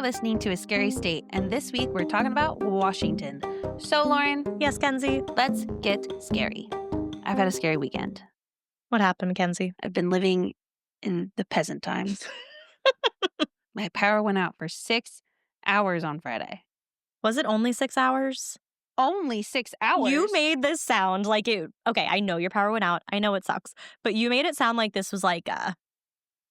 listening to A Scary State, and this week we're talking about Washington. So, Lauren. Yes, Kenzie. Let's get scary. I've had a scary weekend. What happened, Kenzie? I've been living in the peasant times. My power went out for 6 hours on Friday. Was it only 6 hours? Only 6 hours? You made this sound like it... Okay, I know your power went out. I know it sucks. But you made it sound like this was like a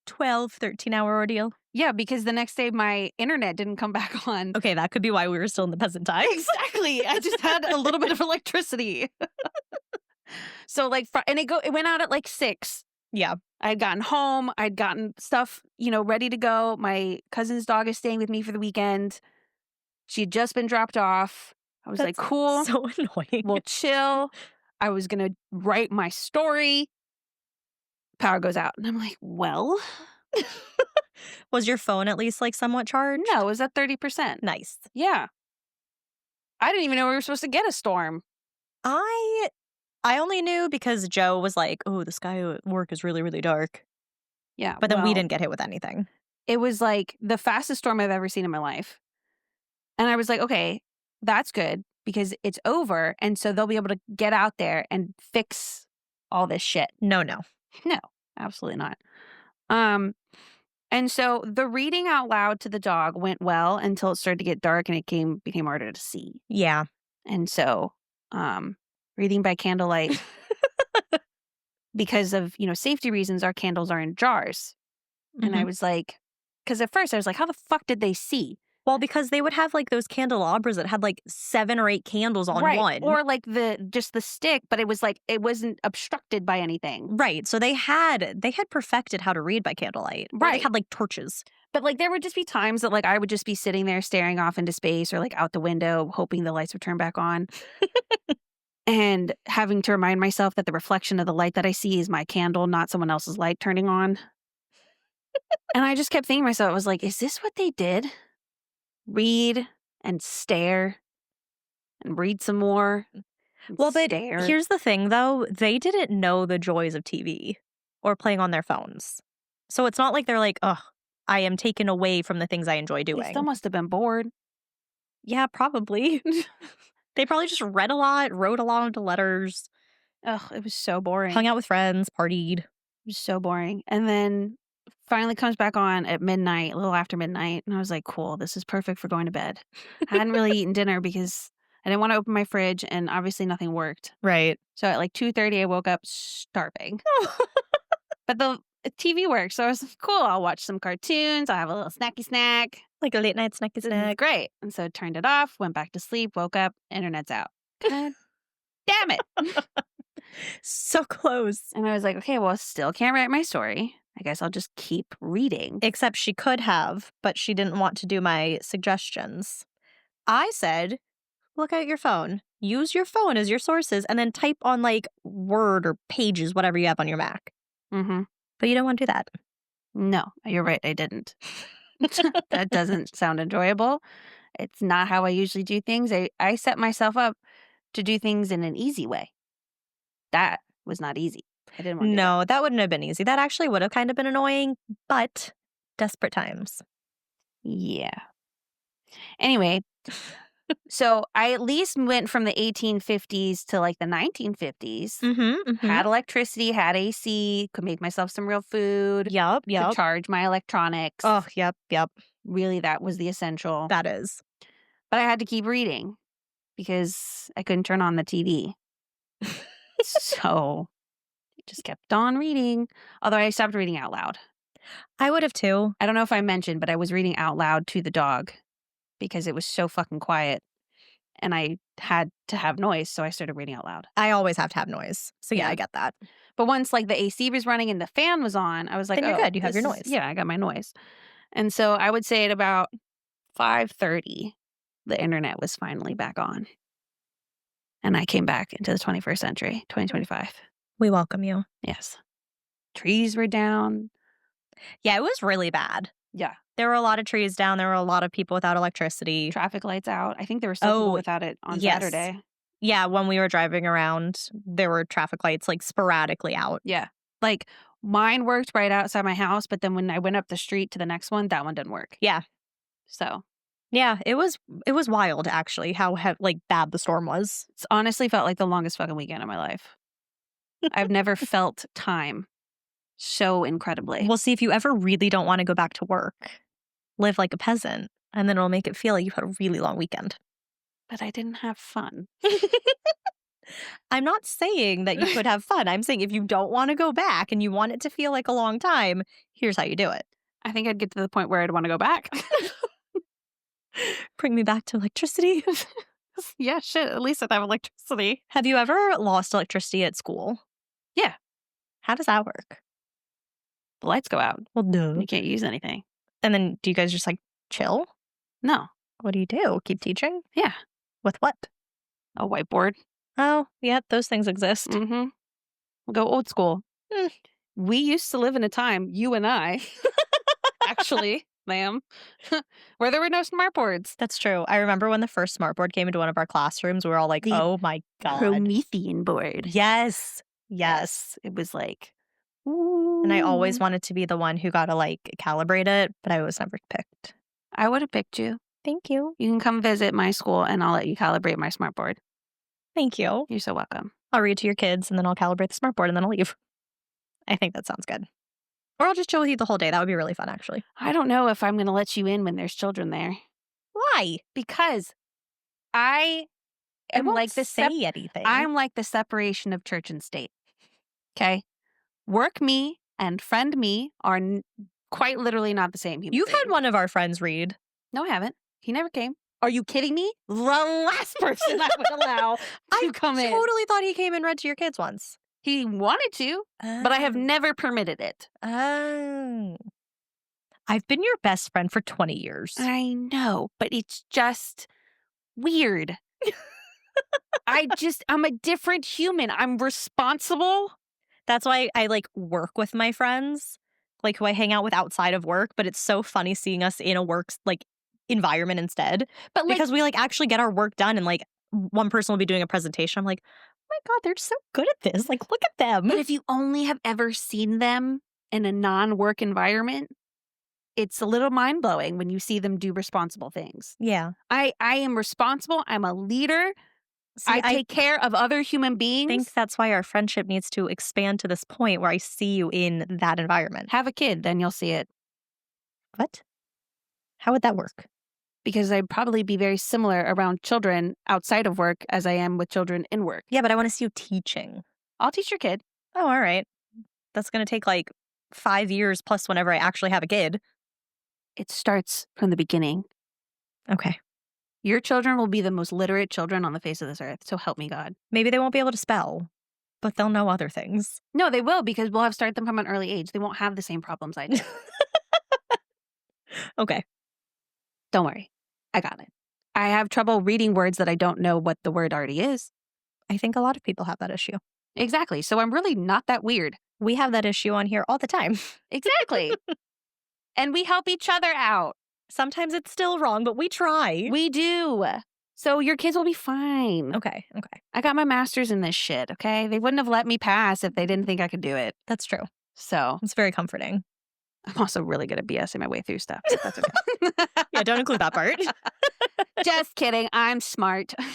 12, 13-hour ordeal. Yeah, because the next day my internet didn't come back on. Okay, that could be why we were still in the peasant times. Exactly. I just had a little bit of electricity. So and it went out at like 6. Yeah. I'd gotten home. I'd gotten stuff, ready to go. My cousin's dog is staying with me for the weekend. She had just been dropped off. I was like, cool. So annoying. We'll chill. I was going to write my story. Power goes out. And I'm like, well. Was your phone at least like somewhat charged? No, it was at 30%. Nice. Yeah. I didn't even know we were supposed to get a storm. I only knew because Joe was like, oh, the sky at work is really, really dark. Yeah. But then we didn't get hit with anything. It was like the fastest storm I've ever seen in my life. And I was like, okay, that's good because it's over. And so they'll be able to get out there and fix all this shit. No, absolutely not. And so the reading out loud to the dog went well until it started to get dark and it became harder to see. Yeah. And so reading by candlelight, because of, safety reasons, our candles are in jars. Mm-hmm. And I was like, because at first I was like, how the fuck did they see? Well, because they would have like those candelabras that had like 7 or 8 candles on one. Or like just the stick, but it was like it wasn't obstructed by anything. Right. So they had perfected how to read by candlelight. Right. They had like torches. But like there would just be times that like I would just be sitting there staring off into space or like out the window hoping the lights would turn back on. And having to remind myself that the reflection of the light that I see is my candle, not someone else's light turning on. And I just kept thinking to myself, I was like, is this what they did? Read and stare and read some more. Well, but here's the thing, though. They didn't know the joys of TV or playing on their phones. So it's not like they're like, oh, I am taken away from the things I enjoy doing. They still must have been bored. Yeah, probably. They probably just read a lot, wrote a lot of letters. Ugh, it was so boring. Hung out with friends, partied. It was so boring. And then finally comes back on at midnight, a little after midnight. And I was like, cool, this is perfect for going to bed. I hadn't really eaten dinner because I didn't want to open my fridge and obviously nothing worked. Right. So at like 2:30, I woke up starving. But the TV worked. So I was like, cool, I'll watch some cartoons. I'll have a little snacky snack. Like a late night snacky snack. Great. And so turned it off, went back to sleep, woke up, internet's out. God damn it. So close. And I was like, okay, well, still can't write my story. I guess I'll just keep reading. Except she could have, but she didn't want to do my suggestions. I said, look at your phone. Use your phone as your sources and then type on like Word or Pages, whatever you have on your Mac. Mm-hmm. But you don't want to do that. No, you're right. I didn't. That doesn't sound enjoyable. It's not how I usually do things. I set myself up to do things in an easy way. That was not easy. I didn't want to do that wouldn't have been easy. That actually would have kind of been annoying, but desperate times. Yeah. Anyway, so I at least went from the 1850s to like the 1950s. Had electricity, had AC, could make myself some real food. Yep. Could charge my electronics. Oh, yep. Really, that was the essential. That is. But I had to keep reading because I couldn't turn on the TV. So I just kept on reading. Although I stopped reading out loud. I would have too. I don't know if I mentioned, but I was reading out loud to the dog because it was so fucking quiet. And I had to have noise, so I started reading out loud. I always have to have noise. So yeah, I get that. But once like the AC was running and the fan was on, I was like, then you're good. You have your noise. Yeah, I got my noise. And so I would say at about 5:30, the internet was finally back on. And I came back into the 21st century, 2025. We welcome you. Yes. Trees were down. Yeah, it was really bad. Yeah. There were a lot of trees down. There were a lot of people without electricity. Traffic lights out. I think there were some people without it on Saturday. Yeah, when we were driving around, there were traffic lights like sporadically out. Yeah. Like mine worked right outside my house, but then when I went up the street to the next one, that one didn't work. Yeah. So Yeah, it was wild actually how bad the storm was. It's honestly felt like the longest fucking weekend of my life. I've never felt time so incredibly. Well, see, if you ever really don't wanna go back to work, live like a peasant, and then it'll make it feel like you had a really long weekend. But I didn't have fun. I'm not saying that you could have fun. I'm saying if you don't wanna go back and you want it to feel like a long time, here's how you do it. I think I'd get to the point where I'd wanna go back. Bring me back to electricity. Yeah, shit, at least I'd have electricity. Have you ever lost electricity at school? Yeah. How does that work? The lights go out. Well, duh. You can't use anything. And then do you guys just, chill? No. What do you do? Keep teaching? Yeah. With what? A whiteboard. Oh, yeah, those things exist. Mm-hmm. We'll go old school. Mm. We used to live in a time, you and I, actually, ma'am, where there were no smartboards. That's true. I remember when the first smartboard came into one of our classrooms, we were all like, The oh my God. Promethean board. Yes. Yes. It was like, ooh. And I always wanted to be the one who got to calibrate it, but I was never picked. I would have picked you. Thank you. You can come visit my school and I'll let you calibrate my smartboard. Thank you. You're so welcome. I'll read to your kids and then I'll calibrate the smartboard and then I'll leave. I think that sounds good. Or I'll just chill with you the whole day. That would be really fun, actually. I don't know if I'm going to let you in when there's children there. Why? Because I am won't like the say anything. I'm like the separation of church and state. Okay? Work me and friend me are quite literally not the same human You've being. had one of our friends read. No, I haven't. He never came. Are you kidding me? The last person I would allow to come I in. totally thought he came and read to your kids once. He wanted to, but I have never permitted it. Oh. I've been your best friend for 20 years. I know, but it's just weird. I'm a different human. I'm responsible. That's why I work with my friends, who I hang out with outside of work, but it's so funny seeing us in a work environment instead. But because we actually get our work done and one person will be doing a presentation. I'm like, oh my God, they're so good at this. Look at them. But if you only have ever seen them in a non-work environment, it's a little mind-blowing when you see them do responsible things. Yeah. I am responsible. I'm a leader. See, I take care of other human beings. I think that's why our friendship needs to expand to this point where I see you in that environment. Have a kid, then you'll see it. What? How would that work? Because I'd probably be very similar around children outside of work as I am with children in work. Yeah, but I want to see you teaching. I'll teach your kid. Oh, all right. That's going to take 5 years plus whenever I actually have a kid. It starts from the beginning. Okay. Your children will be the most literate children on the face of this earth, so help me God. Maybe they won't be able to spell, but they'll know other things. No, they will, because we'll have started them from an early age. They won't have the same problems I do. Okay. Don't worry. I got it. I have trouble reading words that I don't know what the word already is. I think a lot of people have that issue. Exactly. So I'm really not that weird. We have that issue on here all the time. Exactly. And we help each other out. Sometimes it's still wrong, but we try. We do. So your kids will be fine. Okay. I got my master's in this shit, okay? They wouldn't have let me pass if they didn't think I could do it. That's true. So It's very comforting. I'm also really good at BSing my way through stuff. So that's okay. Yeah, don't include that part. Just kidding. I'm smart. All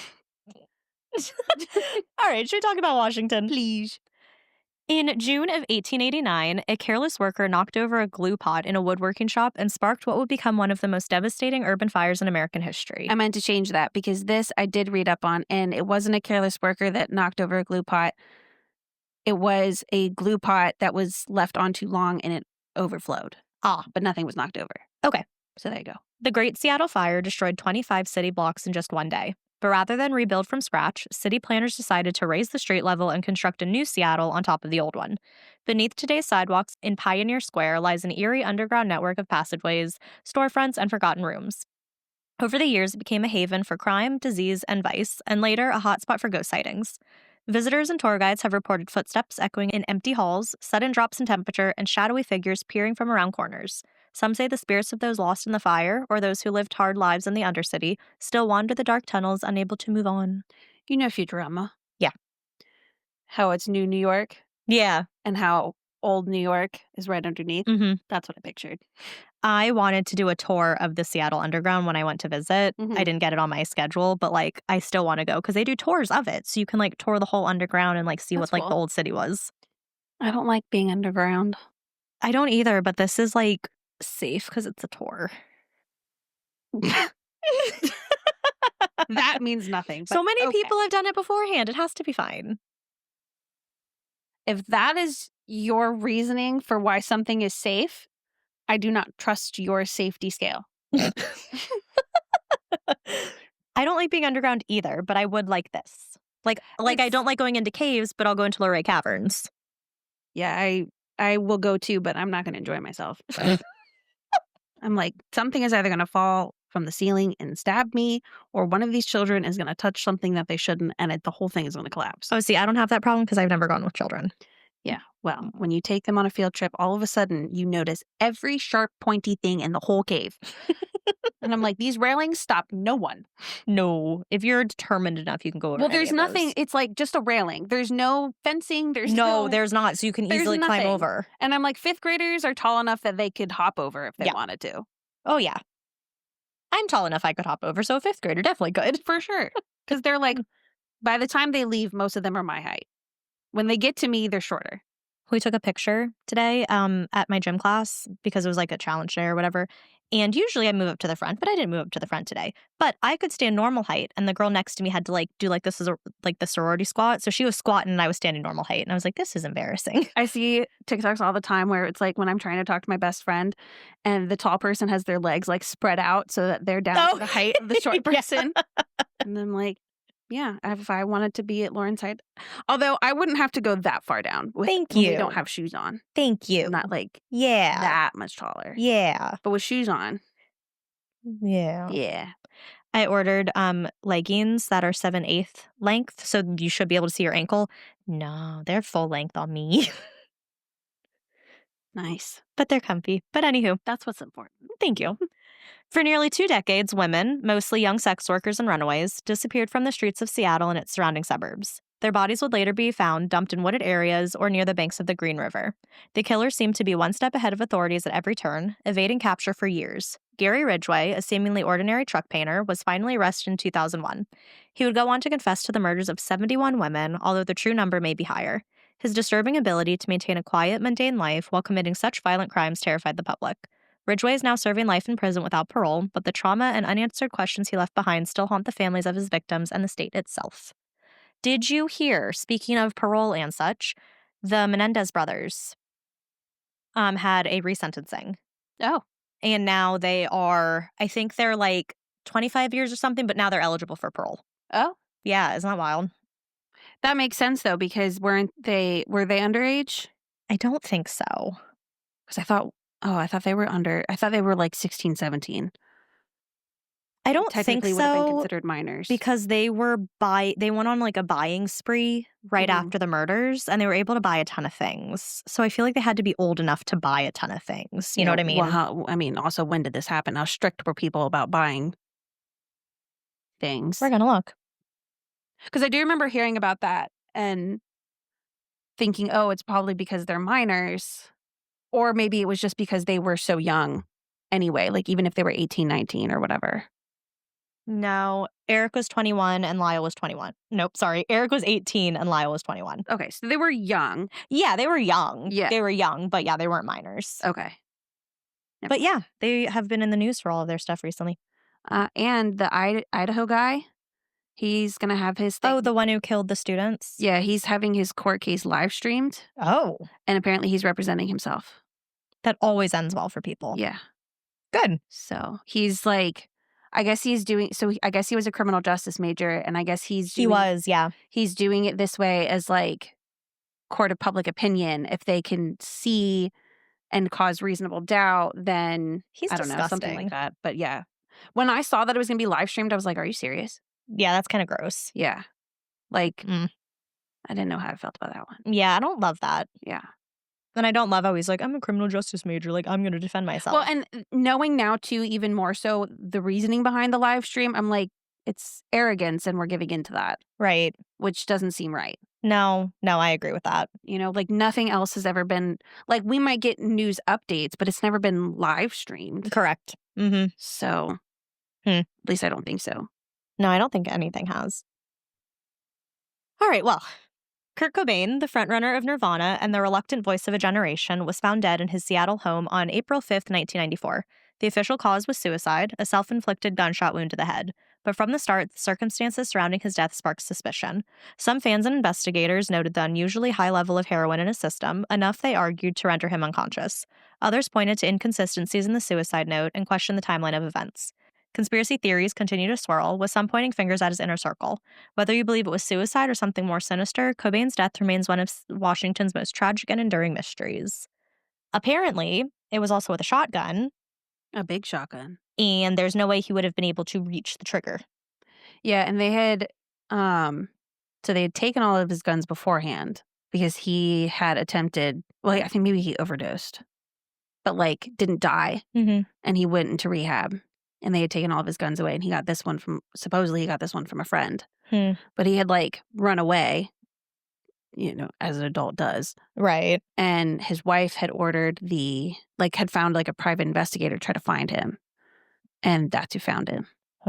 right, should we talk about Washington? Please. In June of 1889, a careless worker knocked over a glue pot in a woodworking shop and sparked what would become one of the most devastating urban fires in American history. I meant to change that because this I did read up on, and it wasn't a careless worker that knocked over a glue pot. It was a glue pot that was left on too long and it overflowed. But nothing was knocked over. Okay. So there you go. The Great Seattle Fire destroyed 25 city blocks in just one day. But rather than rebuild from scratch, city planners decided to raise the street level and construct a new Seattle on top of the old one. Beneath today's sidewalks in Pioneer Square lies an eerie underground network of passageways, storefronts, and forgotten rooms. Over the years, it became a haven for crime, disease, and vice, and later a hotspot for ghost sightings. Visitors and tour guides have reported footsteps echoing in empty halls, sudden drops in temperature, and shadowy figures peering from around corners. Some say the spirits of those lost in the fire, or those who lived hard lives in the Undercity, still wander the dark tunnels, unable to move on. You know Futurama? Yeah. How it's New York? Yeah. And how old New York is right underneath. Mhm. That's what I pictured. I wanted to do a tour of the Seattle Underground when I went to visit. I Mhm. didn't get it on my schedule, but, like, I still wanna go because they do tours of it, so you can, like, tour the whole underground and, like, see That's what, like, the cool. old city was. I don't like being underground. I don't either, but this is, like, safe because it's a tour. That means nothing, but So many okay. people have done it beforehand, it has to be fine. If that is your reasoning for why something is safe, I do not trust your safety scale. I don't like being underground either, but I would like this. Like I It's don't like going into caves, but I'll go into Luray Caverns. yeah, I will go too, but I'm not gonna enjoy myself. I'm like, something is either gonna fall from the ceiling and stab me, or one of these children is gonna touch something that they shouldn't, and the whole thing is gonna collapse. Oh, see, I don't have that problem because I've never gone with children. Yeah. Well, when you take them on a field trip, all of a sudden you notice every sharp, pointy thing in the whole cave. And I'm like, these railings stop no one. No, if you're determined enough, you can go over Well, any there's of nothing. those. It's like just a railing. There's no fencing. There's No, no, there's not, so you can there's easily climb nothing. over. And I'm like, fifth graders are tall enough that they could hop over if they Yeah. wanted to. Oh, yeah. I'm tall enough I could hop over, so a 5th grader definitely could. For sure. Because they're like, by the time they leave, most of them are my height. When they get to me, they're shorter. We took a picture today at my gym class because it was like a challenge day or whatever. And usually I move up to the front, but I didn't move up to the front today. But I could stand normal height, and the girl next to me had to like do like this is like the sorority squat. So she was squatting and I was standing normal height, and I was like, this is embarrassing. I see TikToks all the time where it's like when I'm trying to talk to my best friend and the tall person has their legs like spread out so that they're down to Oh, the height of the short yeah. person. And I'm like, yeah, if I wanted to be at Lauren's height. Although I wouldn't have to go that far down with Thank when we don't you. have shoes on. Thank you. I'm not like Yeah. that much taller. Yeah. But with shoes on, Yeah. yeah. I ordered leggings that are 7/8 length, so you should be able to see your ankle. No, they're full length on me, Nice. but they're comfy. But anywho, That's what's important. thank you. For nearly 2 decades, women, mostly young sex workers and runaways, disappeared from the streets of Seattle and its surrounding suburbs. Their bodies would later be found dumped in wooded areas or near the banks of the Green River. The killers seemed to be one step ahead of authorities at every turn, evading capture for years. Gary Ridgway, a seemingly ordinary truck painter, was finally arrested in 2001. He would go on to confess to the murders of 71 women, although the true number may be higher. His disturbing ability to maintain a quiet, mundane life while committing such violent crimes terrified the public. Ridgway is now serving life in prison without parole, but the trauma and unanswered questions he left behind still haunt the families of his victims and the state itself. Did you hear, speaking of parole and such, the Menendez brothers had a resentencing, Oh, and now they are, I think they're like 25 years or something, but now they're eligible for parole. oh, Yeah, isn't that wild? that makes sense though because were they underage? I don't think so. Because I thought they were under. I thought they were like 16, 17. I don't think Technically would have been so considered minors. because they went on like a buying spree right Mhm. after the murders, and they were able to buy a ton of things. So I feel like they had to be old enough to buy a ton of things. You know what I mean? Well, also, when did this happen? How strict were people about buying things? We're gonna look. Because I do remember hearing about that and thinking, oh, it's probably because they're minors. Or maybe it was just because they were so young anyway, like even if they were 18, 19 or whatever. No, Eric was 21 and Lyle was 21. Nope, sorry. Eric was 18 and Lyle was 21. Okay, so they were young. Yeah, they were young. Yeah. They were young, but yeah, they weren't minors. Okay. But yeah, they have been in the news for all of their stuff recently. And the Idaho guy, he's going to have his thing. Oh, the one who killed the students? Yeah, he's having his court case live streamed. Oh, And apparently he's representing himself. that always ends well for people. Yeah. Good. So he's like, I guess he was a criminal justice major, and I guess He was, yeah. he's doing it this way as like court of public opinion. If they can see and cause reasonable doubt, then He's I don't know, something disgusting. like that. But yeah, when I saw that it was going to be live streamed, I was like, are you serious? Yeah, that's kind of gross. Yeah. Like, Mm. I didn't know how I felt about that one. Yeah, I don't love that. Yeah. And I don't love how he's like, I'm a criminal justice major. Like, I'm going to defend myself. Well, and knowing now too, even more so, the reasoning behind the live stream, I'm like, it's arrogance and we're giving into that, right. which doesn't seem right. No, I agree with that. Like nothing else has ever been like we might get news updates, but it's never been live streamed. Correct. Mhm. So, Hmm. at least I don't think so. No, I don't think anything has. All right, well, Kurt Cobain, the frontrunner of Nirvana and the reluctant voice of a generation, was found dead in his Seattle home on April 5th, 1994. The official cause was suicide, a self-inflicted gunshot wound to the head. But from the start, the circumstances surrounding his death sparked suspicion. Some fans and investigators noted the unusually high level of heroin in his system, enough they argued to render him unconscious. Others pointed to inconsistencies in the suicide note and questioned the timeline of events. Conspiracy theories continue to swirl, with some pointing fingers at his inner circle. Whether you believe it was suicide or something more sinister, Cobain's death remains one of Washington's most tragic and enduring mysteries. Apparently, it was also with a shotgun, A big shotgun. and there's no way he would have been able to reach the trigger. Yeah, and they had so they had taken all of his guns beforehand because he had attempted, well, I think maybe he overdosed, but like didn't die, Mm-hmm. and he went into rehab, and they had taken all of his guns away, and he got this one from supposedly he got this one from a friend. But he had like run away, as an adult does. Right. And his wife had ordered had found like a private investigator to try to find him. And that's who found him.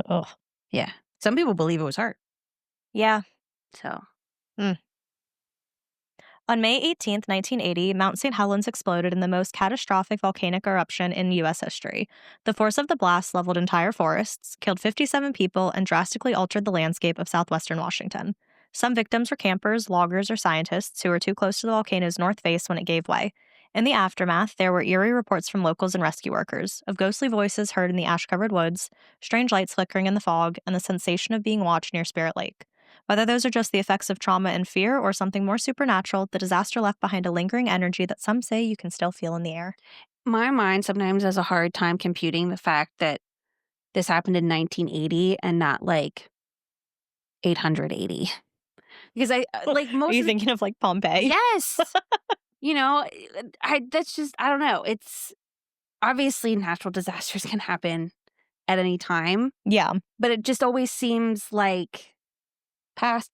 Ugh. Yeah. Some people believe it was her. Yeah. So On May 18th, 1980, Mount St. Helens exploded in the most catastrophic volcanic eruption in U.S. history. The force of the blast leveled entire forests, killed 57 people, and drastically altered the landscape of southwestern Washington. Some victims were campers, loggers, or scientists who were too close to the volcano's north face when it gave way. In the aftermath, there were eerie reports from locals and rescue workers of ghostly voices heard in the ash-covered woods, strange lights flickering in the fog, and the sensation of being watched near Spirit Lake. Whether those are just the effects of trauma and fear or something more supernatural, the disaster left behind a lingering energy that some say you can still feel in the air. my mind sometimes has a hard time computing the fact that this happened in 1980 and not like 880. Because I like Are most you of thinking of like Pompeii? yes. That's just I don't know. It's obviously natural disasters can happen at any time, Yeah. but it just always seems like past.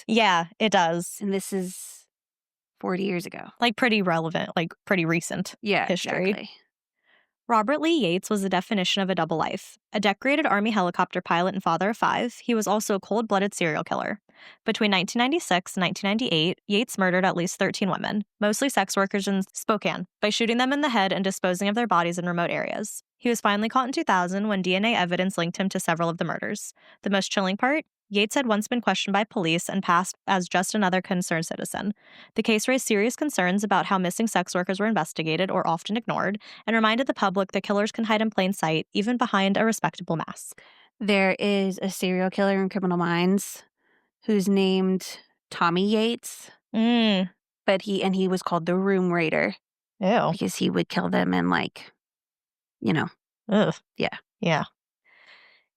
Yeah, it does. And this is 40 years ago. Like pretty relevant, like pretty recent Yeah, history. exactly. Robert Lee Yates was the definition of a double life. A decorated Army helicopter pilot and father of 5, he was also a cold-blooded serial killer. Between 1996 and 1998, Yates murdered at least 13 women, mostly sex workers in Spokane, by shooting them in the head and disposing of their bodies in remote areas. He was finally caught in 2000 when DNA evidence linked him to several of the murders. The most chilling part? Yates had once been questioned by police and passed as just another concerned citizen. The case raised serious concerns about how missing sex workers were investigated or often ignored, and reminded the public that killers can hide in plain sight, even behind a respectable mask. There is a serial killer in Criminal Minds who's named Tommy Yates, Mm. but he was called the Room Raider Ew. because he would kill them in Ugh. Yeah. Yeah.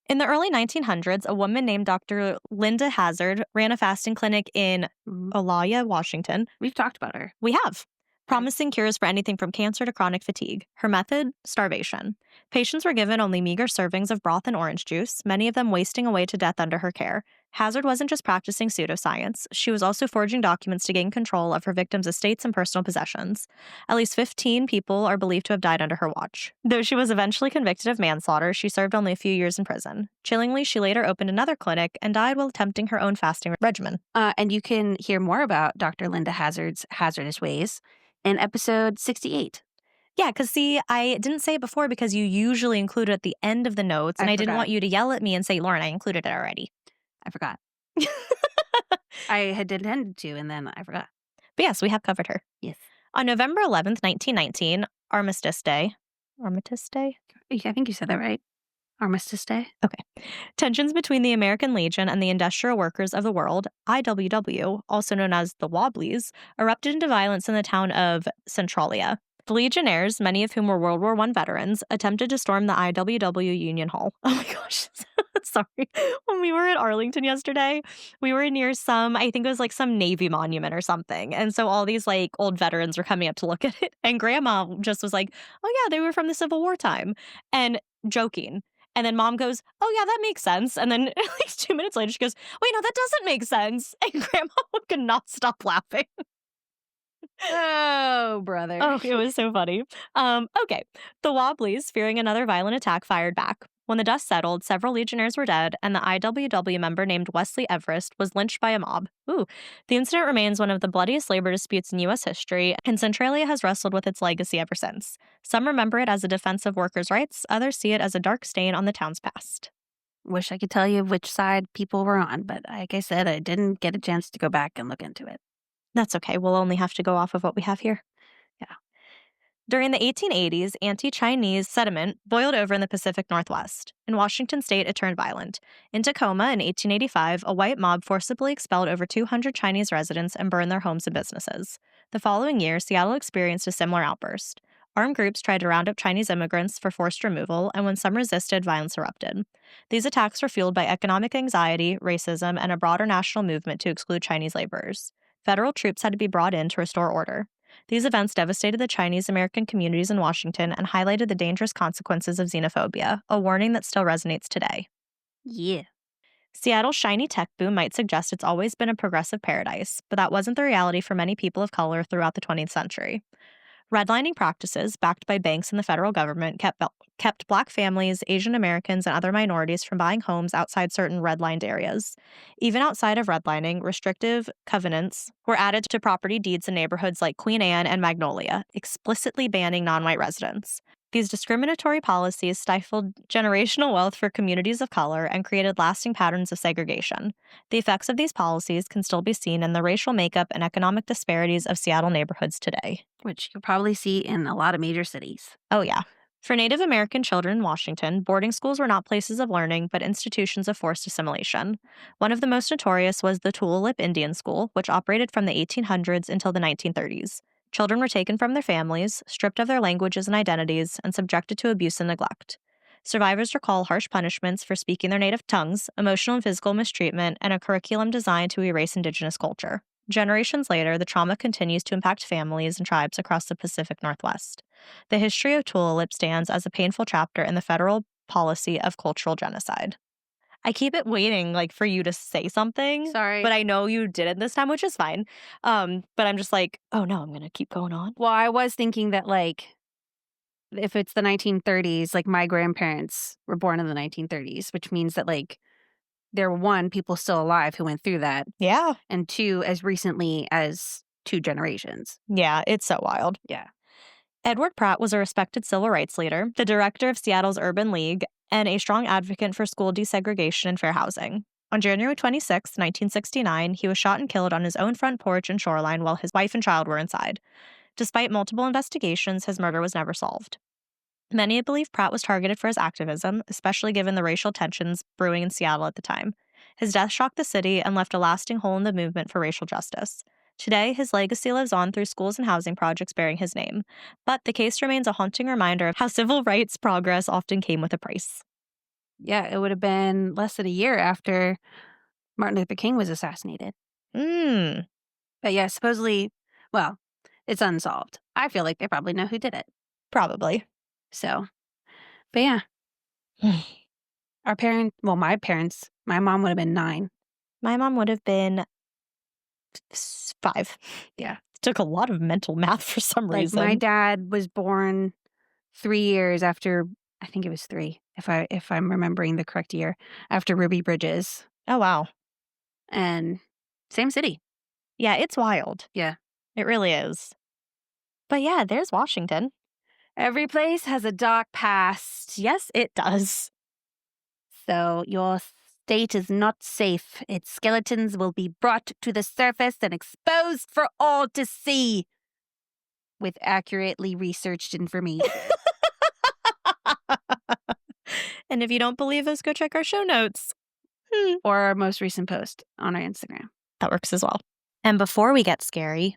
In the early 1900s, a woman named Dr. Linda Hazard ran a fasting clinic in Alaya, Washington. We've talked about her. We have. Promising cures for anything from cancer to chronic fatigue. Her method? Starvation. Patients were given only meager servings of broth and orange juice, many of them wasting away to death under her care. Hazard wasn't just practicing pseudoscience, she was also forging documents to gain control of her victims' estates and personal possessions. At least 15 people are believed to have died under her watch. Though she was eventually convicted of manslaughter, she served only a few years in prison. Chillingly, she later opened another clinic and died while attempting her own fasting regimen. And you can hear more about Dr. Linda Hazard's hazardous ways in episode 68. Yeah, because see, I didn't say it before because you usually include it at the end of the notes, and I didn't forgot. want you to yell at me and say, Lauren, I included it already. I forgot. I had intended to, and then I forgot. But yes, we have covered her. Yes. On November 11th, 1919, Armistice Day. Armistice Day? I think you said that right. Armistice Day. Okay. Tensions between the American Legion and the Industrial Workers of the World, IWW, also known as the Wobblies, erupted into violence in the town of Centralia. The Legionnaires, many of whom were World War I veterans, attempted to storm the IWW Union Hall. Oh my gosh. Sorry. When we were at Arlington yesterday, we were near I think it was like some Navy monument or something. And so all these like old veterans were coming up to look at it. And Grandma just was like, oh yeah, they were from the Civil War time. And joking. And then mom goes, oh, yeah, that makes sense. And then like 2 minutes later, she goes, wait, no, that doesn't make sense. And grandma could not stop laughing. Oh, brother. Oh, it was so funny. Okay. The Wobblies, fearing another violent attack, fired back. When the dust settled, several Legionnaires were dead, and the IWW member named Wesley Everest was lynched by a mob. Ooh. The incident remains one of the bloodiest labor disputes in U.S. history, and Centralia has wrestled with its legacy ever since. Some remember it as a defense of workers' rights, others see it as a dark stain on the town's past. Wish I could tell you which side people were on, but like I said, I didn't get a chance to go back and look into it. That's okay. We'll only have to go off of what we have here. Yeah. During the 1880s, anti-Chinese sentiment boiled over in the Pacific Northwest. In Washington state, it turned violent. In Tacoma in 1885, a white mob forcibly expelled over 200 Chinese residents and burned their homes and businesses. The following year, Seattle experienced a similar outburst. Armed groups tried to round up Chinese immigrants for forced removal, and when some resisted, violence erupted. These attacks were fueled by economic anxiety, racism, and a broader national movement to exclude Chinese laborers. Federal troops had to be brought in to restore order. These events devastated the Chinese American communities in Washington and highlighted the dangerous consequences of xenophobia, a warning that still resonates today. Yeah. Seattle's shiny tech boom might suggest it's always been a progressive paradise, but that wasn't the reality for many people of color throughout the 20th century. Redlining practices, backed by banks and the federal government, kept Black families, Asian Americans, and other minorities from buying homes outside certain redlined areas. Even outside of redlining, restrictive covenants were added to property deeds in neighborhoods like Queen Anne and Magnolia, explicitly banning non-white residents. These discriminatory policies stifled generational wealth for communities of color and created lasting patterns of segregation. The effects of these policies can still be seen in the racial makeup and economic disparities of Seattle neighborhoods today. Which you'll probably see in a lot of major cities. Oh, yeah. For Native American children in Washington, boarding schools were not places of learning, but institutions of forced assimilation. One of the most notorious was the Tulalip Indian School, which operated from the 1800s until the 1930s. Children were taken from their families, stripped of their languages and identities, and subjected to abuse and neglect. Survivors recall harsh punishments for speaking their native tongues, emotional and physical mistreatment, and a curriculum designed to erase Indigenous culture. Generations later, the trauma continues to impact families and tribes across the Pacific Northwest. The history of Tulalip stands as a painful chapter in the federal policy of cultural genocide. I keep it waiting, for you to say something. Sorry. But I know you didn't this time, which is fine. But I'm just like, oh no, I'm going to keep going on. Well, I was thinking that, if it's the 1930s, my grandparents were born in the 1930s, which means that, there were, one, people still alive who went through that. Yeah. And two, as recently as 2 generations. Yeah, it's so wild. Yeah. Edward Pratt was a respected civil rights leader, the director of Seattle's Urban League, and a strong advocate for school desegregation and fair housing. On January 26, 1969, he was shot and killed on his own front porch in Shoreline while his wife and child were inside. Despite multiple investigations, his murder was never solved. Many believe Pratt was targeted for his activism, especially given the racial tensions brewing in Seattle at the time. His death shocked the city and left a lasting hole in the movement for racial justice. Today, his legacy lives on through schools and housing projects bearing his name. But the case remains a haunting reminder of how civil rights progress often came with a price. Yeah, it would have been less than a year after Martin Luther King was assassinated. But yeah, supposedly, well, it's unsolved. I feel like they probably know who did it. Probably. So, but yeah. My parents, my mom would have been 9. My mom would have been 5. Yeah. It took a lot of mental math for some reason. My dad was born 3 years after, I think it was 3, if I'm remembering the correct year, after Ruby Bridges. Oh, wow. And same city. Yeah, it's wild. Yeah. It really is. But yeah, there's Washington. Every place has a dark past. Yes, it does. So your state is not safe. Its skeletons will be brought to the surface and exposed for all to see with accurately researched information. And if you don't believe us, go check our show notes. Or our most recent post on our Instagram. That works as well. And before we get scary,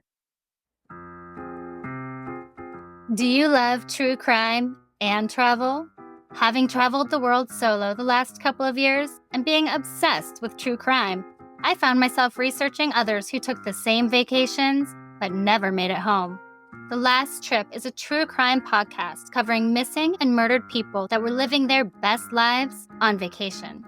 do you love true crime and travel? Having traveled the world solo the last couple of years and being obsessed with true crime, I found myself researching others who took the same vacations but never made it home. The Last Trip is a true crime podcast covering missing and murdered people that were living their best lives on vacation.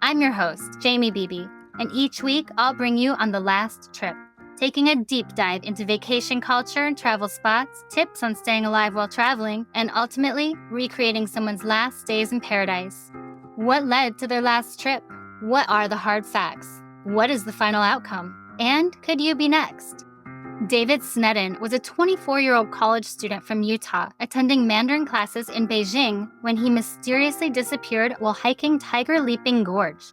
I'm your host, Jamie Beebe, and each week I'll bring you on The Last Trip, taking a deep dive into vacation culture and travel spots, tips on staying alive while traveling, and ultimately recreating someone's last days in paradise. What led to their last trip? What are the hard facts? What is the final outcome? And could you be next? David Snedden was a 24-year-old college student from Utah attending Mandarin classes in Beijing when he mysteriously disappeared while hiking Tiger Leaping Gorge.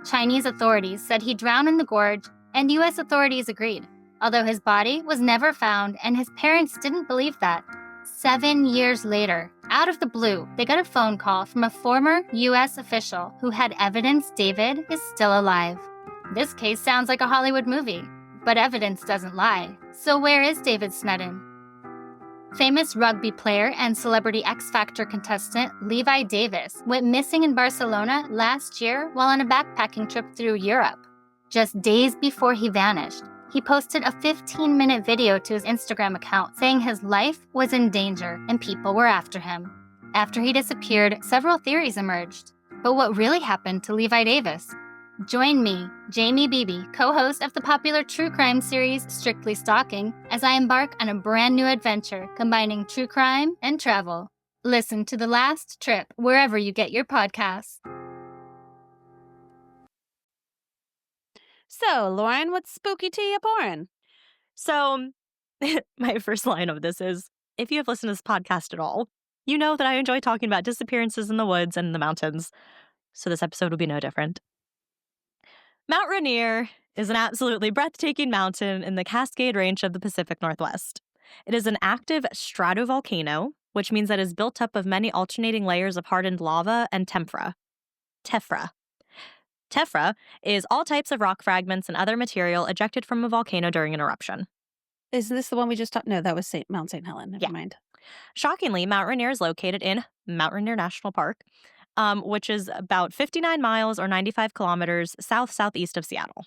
Chinese authorities said he drowned in the gorge, and U.S. authorities agreed, although his body was never found and his parents didn't believe that. 7 years later, out of the blue, they got a phone call from a former U.S. official who had evidence David is still alive. This case sounds like a Hollywood movie, but evidence doesn't lie. So where is David Snedden? Famous rugby player and Celebrity X Factor contestant Levi Davis went missing in Barcelona last year while on a backpacking trip through Europe. Just days before he vanished, he posted a 15-minute video to his Instagram account saying his life was in danger and people were after him. After he disappeared, several theories emerged. But what really happened to Levi Davis? Join me, Jamie Beebe, co-host of the popular true crime series Strictly Stalking, as I embark on a brand new adventure combining true crime and travel. Listen to The Last Trip wherever you get your podcasts. So, Lauren, what's spooky to you pouring? So, my first line of this is, if you have listened to this podcast at all, you know that I enjoy talking about disappearances in the woods and in the mountains. So this episode will be no different. Mount Rainier is an absolutely breathtaking mountain in the Cascade Range of the Pacific Northwest. It is an active stratovolcano, which means that it is built up of many alternating layers of hardened lava and tephra. Tephra is all types of rock fragments and other material ejected from a volcano during an eruption. Is this the one we just talked? No, that was Mount St. Helen. Never mind. Shockingly, Mount Rainier is located in Mount Rainier National Park, which is about 59 miles or 95 kilometers southeast of Seattle.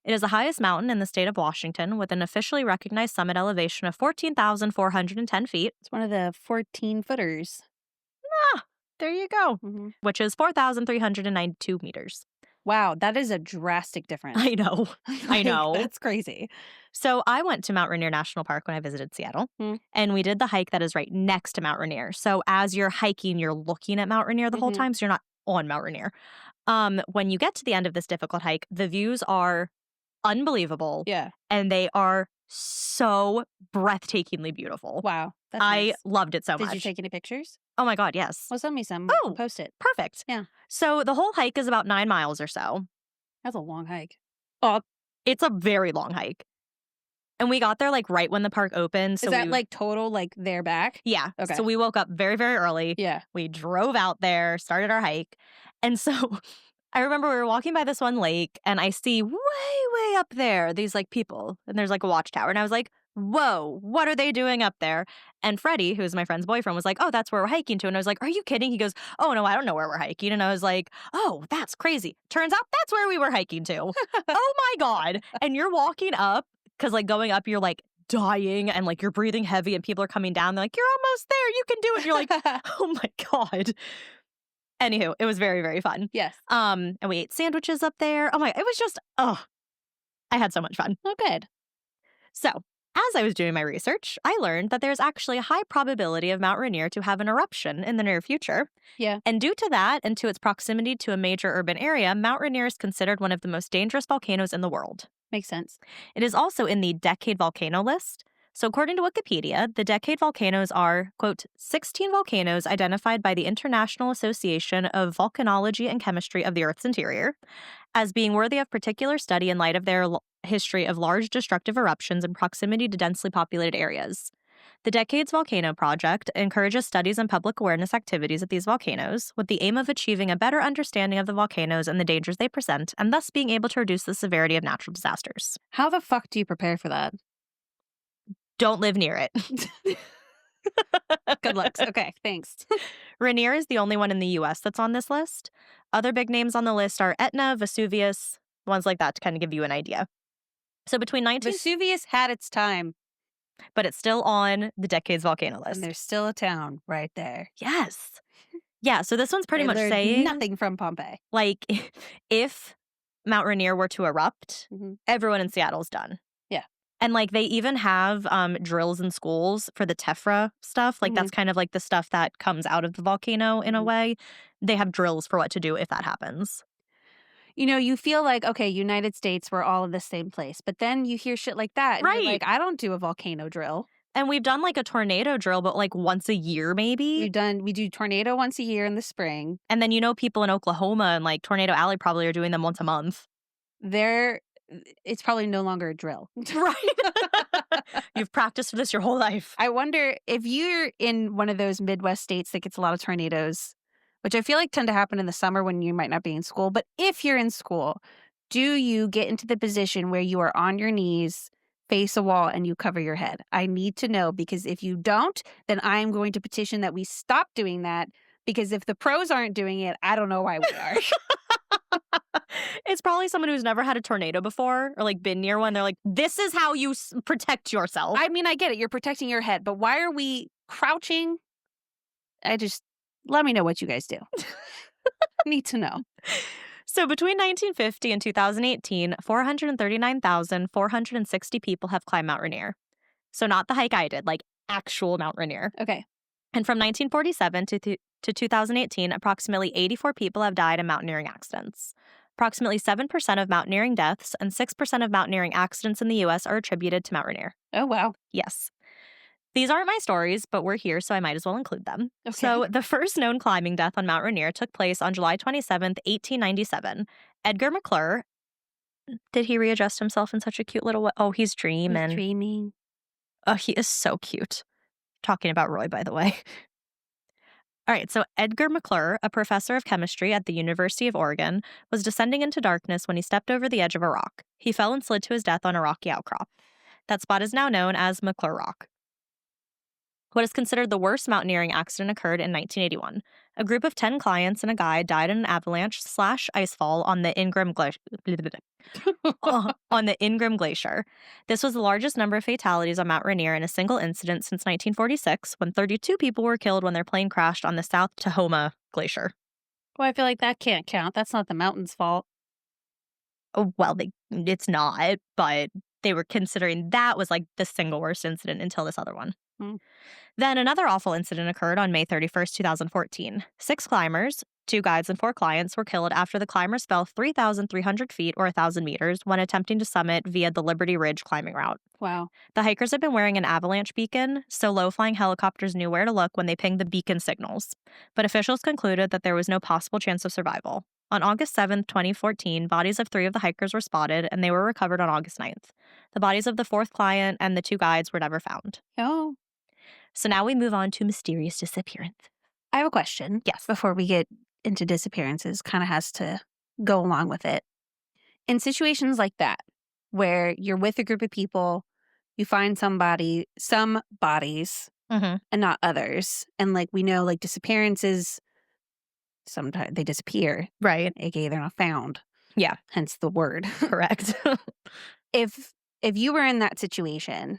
It is the highest mountain in the state of Washington with an officially recognized summit elevation of 14,410 feet. It's one of the 14-footers. There you go. Mm-hmm. Which is 4,392 meters. Wow, that is a drastic difference. I know. I know. That's crazy. So I went to Mount Rainier National Park when I visited Seattle, and we did the hike that is right next to Mount Rainier. So as you're hiking, you're looking at Mount Rainier the whole time, so you're not on Mount Rainier. When you get to the end of this difficult hike, the views are unbelievable. Yeah. And they are so breathtakingly beautiful. Wow. That's I nice. loved it so much. Did you take any pictures? Oh my God, yes. Well, send me some. Oh, I'll post it. Perfect. Yeah. So the whole hike is about 9 miles or so. That's a long hike. Oh, it's a very long hike. And we got there like right when the park opened. So is that like total like they're back? Yeah. Okay. So we woke up very, very early. Yeah. We drove out there, started our hike. And so I remember we were walking by this one lake and I see way up there these like people and there's like a watchtower. And I was like, whoa, what are they doing up there? And Freddie, who's my friend's boyfriend, was like, oh, that's where we're hiking to. And I was like, are you kidding? He goes, oh, no, I don't know where we're hiking. And I was like, oh, that's crazy. Turns out that's where we were hiking to. Oh, my God. And you're walking up because like going up, you're like dying and like you're breathing heavy and people are coming down. They're like, you're almost there. You can do it. And you're like, oh, my God. Anywho, it was very, very fun. Yes. And we ate sandwiches up there. Oh, my, it was just, I had so much fun. Oh, good. So, as I was doing my research, I learned that there's actually a high probability of Mount Rainier to have an eruption in the near future. Yeah. And due to that and to its proximity to a major urban area, Mount Rainier is considered one of the most dangerous volcanoes in the world. Makes sense. It is also in the Decade Volcano list. So according to Wikipedia, the Decade volcanoes are, quote, 16 volcanoes identified by the International Association of Volcanology and Chemistry of the Earth's Interior as being worthy of particular study in light of their history of large destructive eruptions in proximity to densely populated areas. The Decades Volcano Project encourages studies and public awareness activities at these volcanoes with the aim of achieving a better understanding of the volcanoes and the dangers they present, and thus being able to reduce the severity of natural disasters. How the fuck do you prepare for that? Don't live near it. Good looks. Okay, thanks. Rainier is the only one in the U.S. that's on this list. Other big names on the list are Etna, Vesuvius, ones like that to kind of give you an idea. So between Vesuvius had its time. but it's still on the Decades volcano list. And there's still a town right there. Yes. Yeah, so this one's pretty They much learned saying, nothing from Pompeii. like, if Mount Rainier were to erupt, Mhm. everyone in Seattle's done. Yeah. And, like, they even have drills in schools for the tephra stuff. Like, that's kind of like the stuff that comes out of the volcano in a Mhm. way. They have drills for what to do if that happens. You know, you feel like, okay, United States, we're all in the same place. But then you hear shit like that. And you're Right. like, I don't do a volcano drill. And we've done, like, a tornado drill, but, like, once a year maybe. We do tornado once a year in the spring. And then, people in Oklahoma and, like, Tornado Alley probably are doing them once a month. It's probably no longer a drill. Right. You've practiced for this your whole life. I wonder if you're in one of those Midwest states that gets a lot of tornadoes, which I feel like tend to happen in the summer when you might not be in school. But if you're in school, do you get into the position where you are on your knees, face a wall, and you cover your head? I need to know, because if you don't, then I'm going to petition that we stop doing that, because if the pros aren't doing it, I don't know why we are. It's probably someone who's never had a tornado before or, like, been near one. They're like, this is how you protect yourself. I mean, I get it. You're protecting your head, but why are we crouching? Let me know what you guys do. Need to know. So between 1950 and 2018, 439,460 people have climbed Mount Rainier. So not the hike I did, like actual Mount Rainier. Okay. And from 1947 to 2018, approximately 84 people have died in mountaineering accidents. Approximately 7% of mountaineering deaths and 6% of mountaineering accidents in the U.S. are attributed to Mount Rainier. Oh, wow. Yes. These aren't my stories, but we're here, so I might as well include them. Okay. So the first known climbing death on Mount Rainier took place on July 27th, 1897. Edgar McClure, did he readjust himself in such a cute little way? Oh, he's dreaming. He's dreaming. Oh, he is so cute. Talking about Roy, by the way. All right, so Edgar McClure, a professor of chemistry at the University of Oregon, was descending into darkness when he stepped over the edge of a rock. He fell and slid to his death on a rocky outcrop. That spot is now known as McClure Rock. What is considered the worst mountaineering accident occurred in 1981. A group of 10 clients and a guide died in an avalanche/icefall on the Ingraham Glacier. This was the largest number of fatalities on Mount Rainier in a single incident since 1946, when 32 people were killed when their plane crashed on the South Tahoma Glacier. Well, I feel like that can't count. That's not the mountain's fault. Oh, well, it's not, but they were considering that was like the single worst incident until this other one. Hmm. Then another awful incident occurred on May 31st, 2014. 6 climbers, 2 guides and 4 clients were killed after the climbers fell 3,300 feet or 1,000 meters when attempting to summit via the Liberty Ridge climbing route. Wow. The hikers had been wearing an avalanche beacon, so low-flying helicopters knew where to look when they pinged the beacon signals. But officials concluded that there was no possible chance of survival. On August 7th, 2014, bodies of 3 of the hikers were spotted, and they were recovered on August 9th. The bodies of the 4th client and the 2 guides were never found. Oh. So now we move on to mysterious disappearance. I have a question. Yes. Before we get into disappearances, kind of has to go along with it. In situations like that, where you're with a group of people, you find some bodies, Mm-hmm. and not others. And like we know, like disappearances, sometimes they disappear, Right. aka they're not found. Yeah. Hence the word. Correct. If you were in that situation,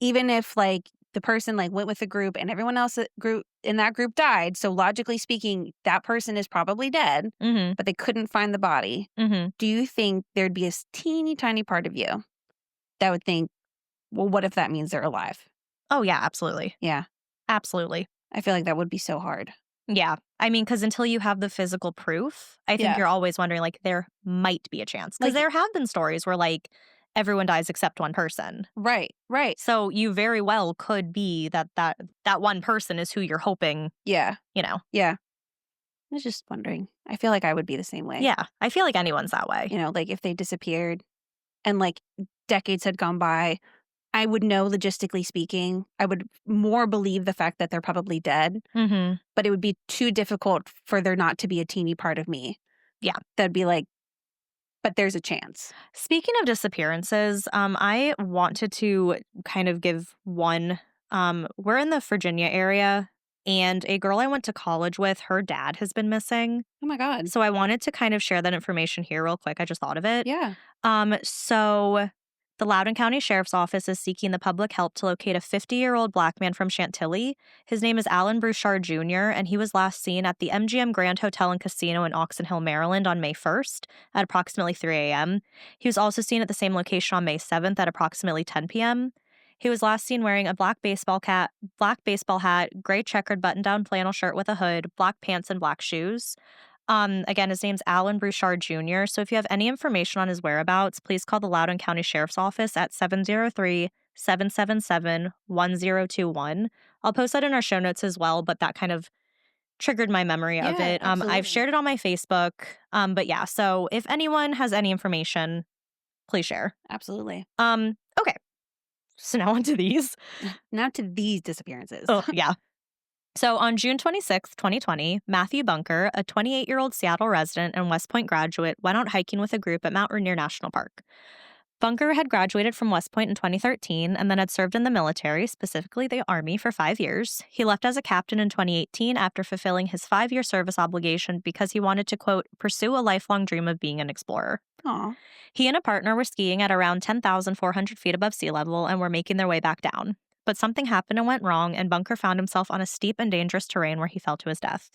even if like the person like went with the group and everyone else in that group died, so logically speaking, that person is probably dead, Mm-hmm. but they couldn't find the body. Mm-hmm. Do you think there'd be a teeny tiny part of you that would think, well, what if that means they're alive? Oh, yeah, absolutely. Yeah. Absolutely. I feel like that would be so hard. Yeah. I mean, because until you have the physical proof, I think Yeah. you're always wondering, like, there might be a chance. Because Like- there have been stories where, like, everyone dies except one person. Right. So you very well could be that one person is who you're hoping, Yeah. Yeah. I was just wondering. I feel like I would be the same way. Yeah. I feel like anyone's that way. You know, like if they disappeared and like decades had gone by, I would know, logistically speaking, I would more believe the fact that they're probably dead, Mm-hmm. but it would be too difficult for there not to be a teeny part of me. Yeah. That'd be like, but there's a chance. Speaking of disappearances, I wanted to kind of give one. We're in the Virginia area, and a girl I went to college with, her dad has been missing. Oh my God. So I wanted to kind of share that information here real quick. I just thought of it. Yeah. So The Loudoun County Sheriff's Office is seeking the public help to locate a 50-year-old black man from Chantilly. His name is Alan Bouchard Jr., and he was last seen at the MGM Grand Hotel and Casino in Oxon Hill, Maryland on May 1st at approximately 3 a.m. He was also seen at the same location on May 7th at approximately 10 p.m. He was last seen wearing a black baseball hat, gray checkered button-down flannel shirt with a hood, black pants, and black shoes. Again, his name's Alan Bouchard Jr., so if you have any information on his whereabouts, please call the Loudoun County Sheriff's Office at 703-777-1021. I'll post that in our show notes as well, but that kind of triggered my memory of Yeah, it. I've absolutely. shared it on my Facebook, but yeah, so if anyone has any information, please share. Absolutely. Okay, so now on to these. Now to these disappearances. Oh, yeah. So on June 26, 2020, Matthew Bunker, a 28-year-old Seattle resident and West Point graduate, went out hiking with a group at Mount Rainier National Park. Bunker had graduated from West Point in 2013 and then had served in the military, specifically the Army, for 5 years. He left as a captain in 2018 after fulfilling his 5-year service obligation because he wanted to, quote, pursue a lifelong dream of being an explorer. Aw. He and a partner were skiing at around 10,400 feet above sea level and were making their way back down. But something happened and went wrong, and Bunker found himself on a steep and dangerous terrain where he fell to his death.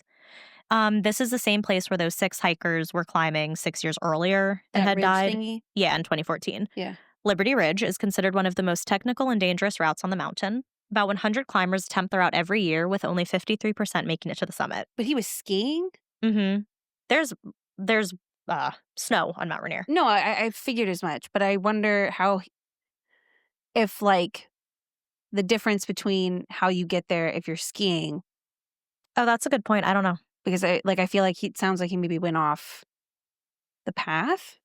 This is the same place where those 6 hikers were climbing 6 years earlier and That had ridge died. thingy? Yeah, in 2014. Yeah. Liberty Ridge is considered one of the most technical and dangerous routes on the mountain. About 100 climbers attempt the route every year, with only 53% making it to the summit. But he was skiing? Mm-hmm. There's snow on Mount Rainier. No, I figured as much, but I wonder if like the difference between how you get there if you're skiing, Oh, that's a good point. I don't know. because I feel like it sounds like he maybe went off the path.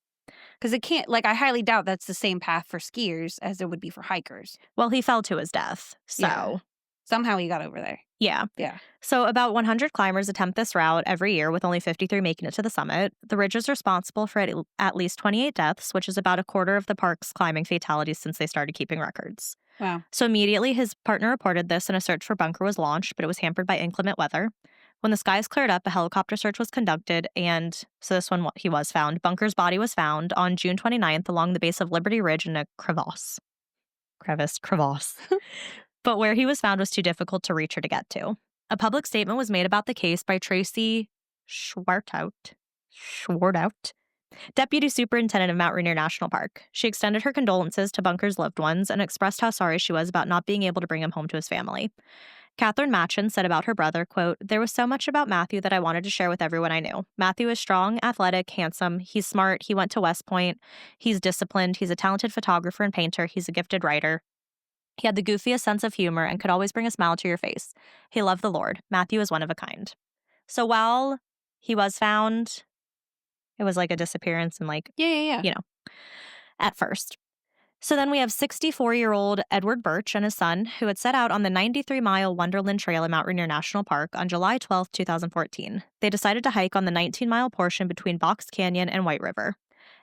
Because it can't, like, I highly doubt that's the same path for skiers as it would be for hikers. Well, he fell to his death, so Yeah. Somehow he got over there. yeah. Yeah. So about 100 climbers attempt this route every year, with only 53 making it to the summit. The ridge is responsible for at least 28 deaths, which is about a quarter of the park's climbing fatalities since they started keeping records. Wow. So immediately his partner reported this, and a search for Bunker was launched, but it was hampered by inclement weather. When the skies cleared up, a helicopter search was conducted, and so this one, he was found. Bunker's body was found on June 29th along the base of Liberty Ridge in a crevasse. But where he was found was too difficult to reach or to get to. A public statement was made about the case by Tracy Schwartout, Deputy Superintendent of Mount Rainier National Park. She extended her condolences to Bunker's loved ones and expressed how sorry she was about not being able to bring him home to his family. Catherine Machen said about her brother, quote, "There was so much about Matthew that I wanted to share with everyone I knew. Matthew is strong, athletic, handsome. He's smart. He went to West Point. He's disciplined. He's a talented photographer and painter. He's a gifted writer. He had the goofiest sense of humor and could always bring a smile to your face. He loved the Lord. Matthew is one of a kind." So while he was found, it was like a disappearance and Yeah. you know, at first. So then we have 64-year-old Edward Birch and his son, who had set out on the 93-mile Wonderland Trail at Mount Rainier National Park on July 12, 2014. They decided to hike on the 19-mile portion between Box Canyon and White River.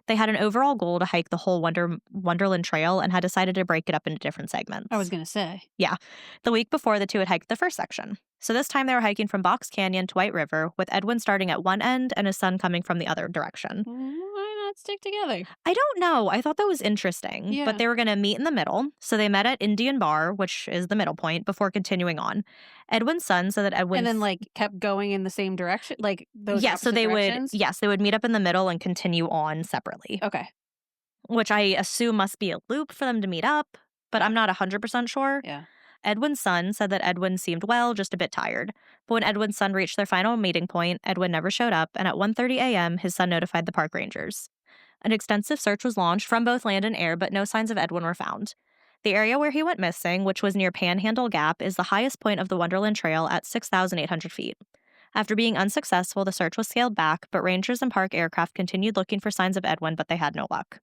They had an overall goal to hike the whole Wonderland Trail and had decided to break it up into different segments. I was going to say. Yeah. The week before, the two had hiked the first section. So this time they were hiking from Box Canyon to White River, with Edwin starting at one end and his son coming from the other direction. Why not stick together? I don't know. I thought that was interesting. Yeah. But they were going to meet in the middle. So they met at Indian Bar, which is the middle point, before continuing on. Edwin's son said that Edwin... And then kept going in the same direction? Like those Yeah, so opposite they directions? would meet up in the middle and continue on separately. Okay. Which I assume must be a loop for them to meet up, but I'm not 100% sure. Yeah. Edwin's son said that Edwin seemed well, just a bit tired. But when Edwin's son reached their final meeting point, Edwin never showed up, and at 1:30 a.m., his son notified the park rangers. An extensive search was launched from both land and air, but no signs of Edwin were found. The area where he went missing, which was near Panhandle Gap, is the highest point of the Wonderland Trail at 6,800 feet. After being unsuccessful, the search was scaled back, but rangers and park aircraft continued looking for signs of Edwin, but they had no luck.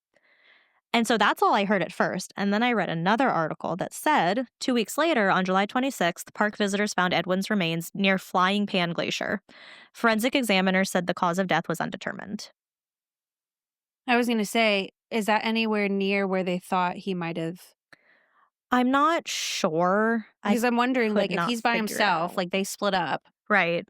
And so that's all I heard at first, and then I read another article that said 2 weeks later, on July 26th, park visitors found Edwin's remains near Flying Pan Glacier. Forensic examiners said the cause of death was undetermined. I was going to say, is that anywhere near where they thought he might have? I'm not sure. Because I'm wondering, could if not he's by figure it himself, out. they split up, Right,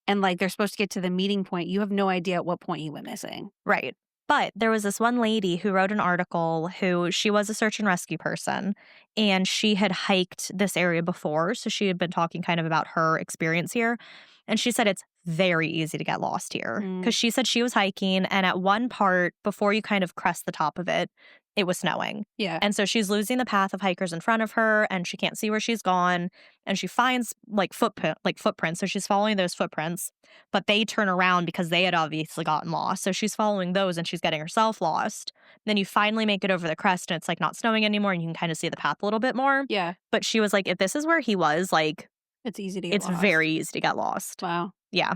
and they're supposed to get to the meeting point, you have no idea at what point he went missing. right. But there was this one lady who wrote an article who she was a search and rescue person, and she had hiked this area before. So she had been talking kind of about her experience here. And she said it's very easy to get lost here because she said she was hiking, and at one part, before you kind of crest the top of it, it was snowing. Yeah. And so she's losing the path of hikers in front of her, and she can't see where she's gone. And she finds footprints. So she's following those footprints, but they turn around because they had obviously gotten lost. So she's following those and she's getting herself lost. Then you finally make it over the crest and it's like not snowing anymore and you can kind of see the path a little bit more. Yeah. But she was like, if this is where he was, like, It's easy to get it's lost. very easy to get lost. Wow. Yeah.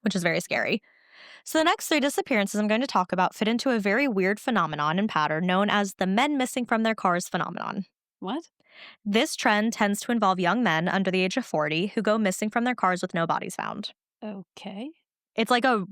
Which is very scary. So the next 3 disappearances I'm going to talk about fit into a very weird phenomenon and pattern known as the men missing from their cars phenomenon. What? This trend tends to involve young men under the age of 40 who go missing from their cars with no bodies found. Okay. It's like a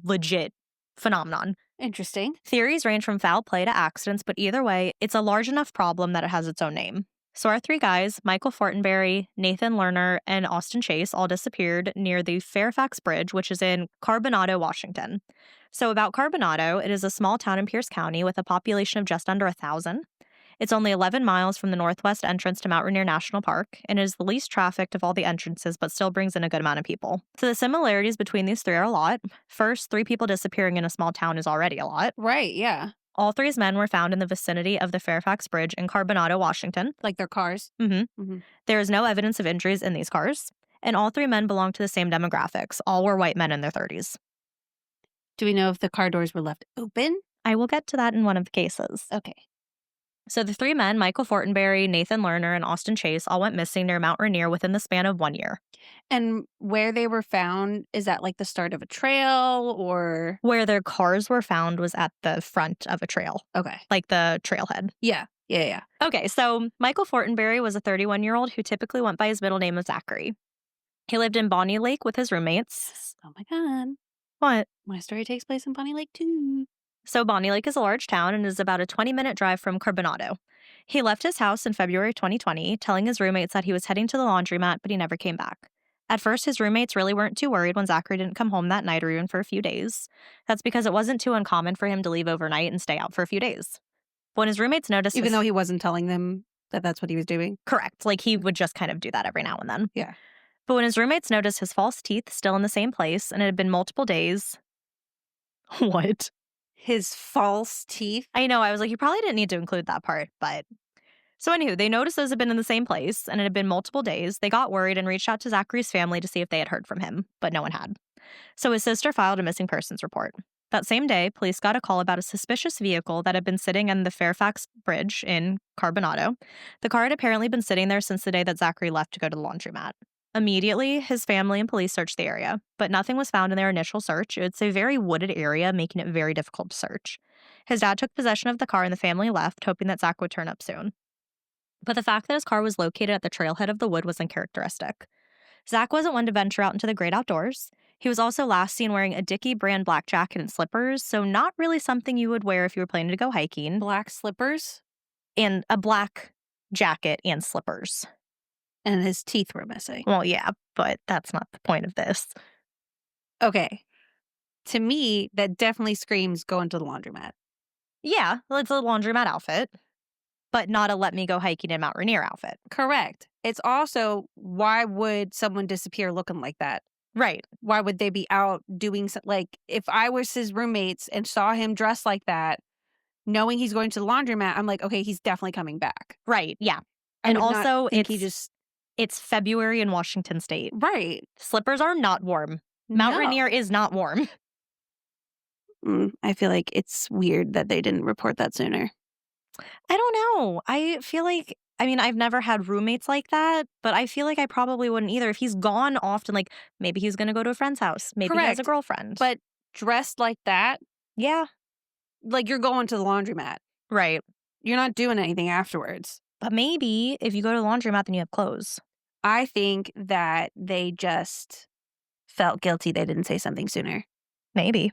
legit phenomenon. Interesting. Theories range from foul play to accidents, but either way, it's a large enough problem that it has its own name. So our 3 guys, Michael Fortenberry, Nathan Lerner, and Austin Chase, all disappeared near the Fairfax Bridge, which is in Carbonado, Washington. So about Carbonado, it is a small town in Pierce County with a population of just under 1,000. It's only 11 miles from the northwest entrance to Mount Rainier National Park, and is the least trafficked of all the entrances, but still brings in a good amount of people. So the similarities between these 3 are a lot. First, 3 people disappearing in a small town is already a lot. Right. Yeah. All 3's men were found in the vicinity of the Fairfax Bridge in Carbonado, Washington. Like their cars. There is no evidence of injuries in these cars, and all 3 men belong to the same demographics. All were white men in their 30s. Do we know if the car doors were left open? I will get to that in one of the cases. Okay. So the 3 men, Michael Fortenberry, Nathan Lerner, and Austin Chase, all went missing near Mount Rainier within the span of 1 year. And where they were found, is that like the start of a trail or? Where their cars were found was at the front of a trail, Okay. like the trailhead. Yeah. Yeah. Okay, so Michael Fortenberry was a 31-year-old who typically went by his middle name of Zachary. He lived in Bonney Lake with his roommates. Oh my God. What? My story takes place in Bonney Lake too. So Bonney Lake is a large town and is about a 20-minute drive from Carbonado. He left his house in February 2020, telling his roommates that he was heading to the laundromat, but he never came back. At first, his roommates really weren't too worried when Zachary didn't come home that night or even for a few days. That's because it wasn't too uncommon for him to leave overnight and stay out for a few days. When his roommates noticed Even though he wasn't telling them that that's what he was doing? Correct. Like, he would just kind of do that every now and then. Yeah. But when his roommates noticed his false teeth still in the same place, and it had been multiple days... What? His false teeth? I know, I was like, you probably didn't need to include that part, but... So anywho, they noticed those had been in the same place, and it had been multiple days. They got worried and reached out to Zachary's family to see if they had heard from him, but no one had. So his sister filed a missing persons report. That same day, police got a call about a suspicious vehicle that had been sitting on the Fairfax Bridge in Carbonado. The car had apparently been sitting there since the day that Zachary left to go to the laundromat. Immediately, his family and police searched the area, but nothing was found in their initial search. It's a very wooded area, making it very difficult to search. His dad took possession of the car and the family left, hoping that Zach would turn up soon. But the fact that his car was located at the trailhead of the wood was uncharacteristic. Zach wasn't one to venture out into the great outdoors. He was also last seen wearing a Dickie brand black jacket and slippers, so not really something you would wear if you were planning to go hiking. Black slippers? And a black jacket and slippers. And his teeth were missing. Well, yeah, but that's not the point of this. Okay. To me, that definitely screams going to the laundromat. Yeah, well, it's a laundromat outfit, but not a let me go hiking in Mount Rainier outfit. Correct. It's also, why would someone disappear looking like that? Right. Why would they be out doing like, if I was his roommates and saw him dressed like that, knowing he's going to the laundromat, I'm like, okay, he's definitely coming back. Right, yeah. I And would not also, think he just it's February in Washington State. right. Slippers are not warm. Mount No. Rainier is not warm. I feel like it's weird that they didn't report that sooner. I don't know. I feel like, I mean, I've never had roommates like that, but I feel like I probably wouldn't either. If he's gone often, like maybe he's going to go to a friend's house. Maybe he has a Correct. girlfriend. But dressed like that, yeah, like you're going to the laundromat. right. You're not doing anything afterwards. But maybe if you go to the laundromat, then you have clothes. I think that they just felt guilty they didn't say something sooner Maybe.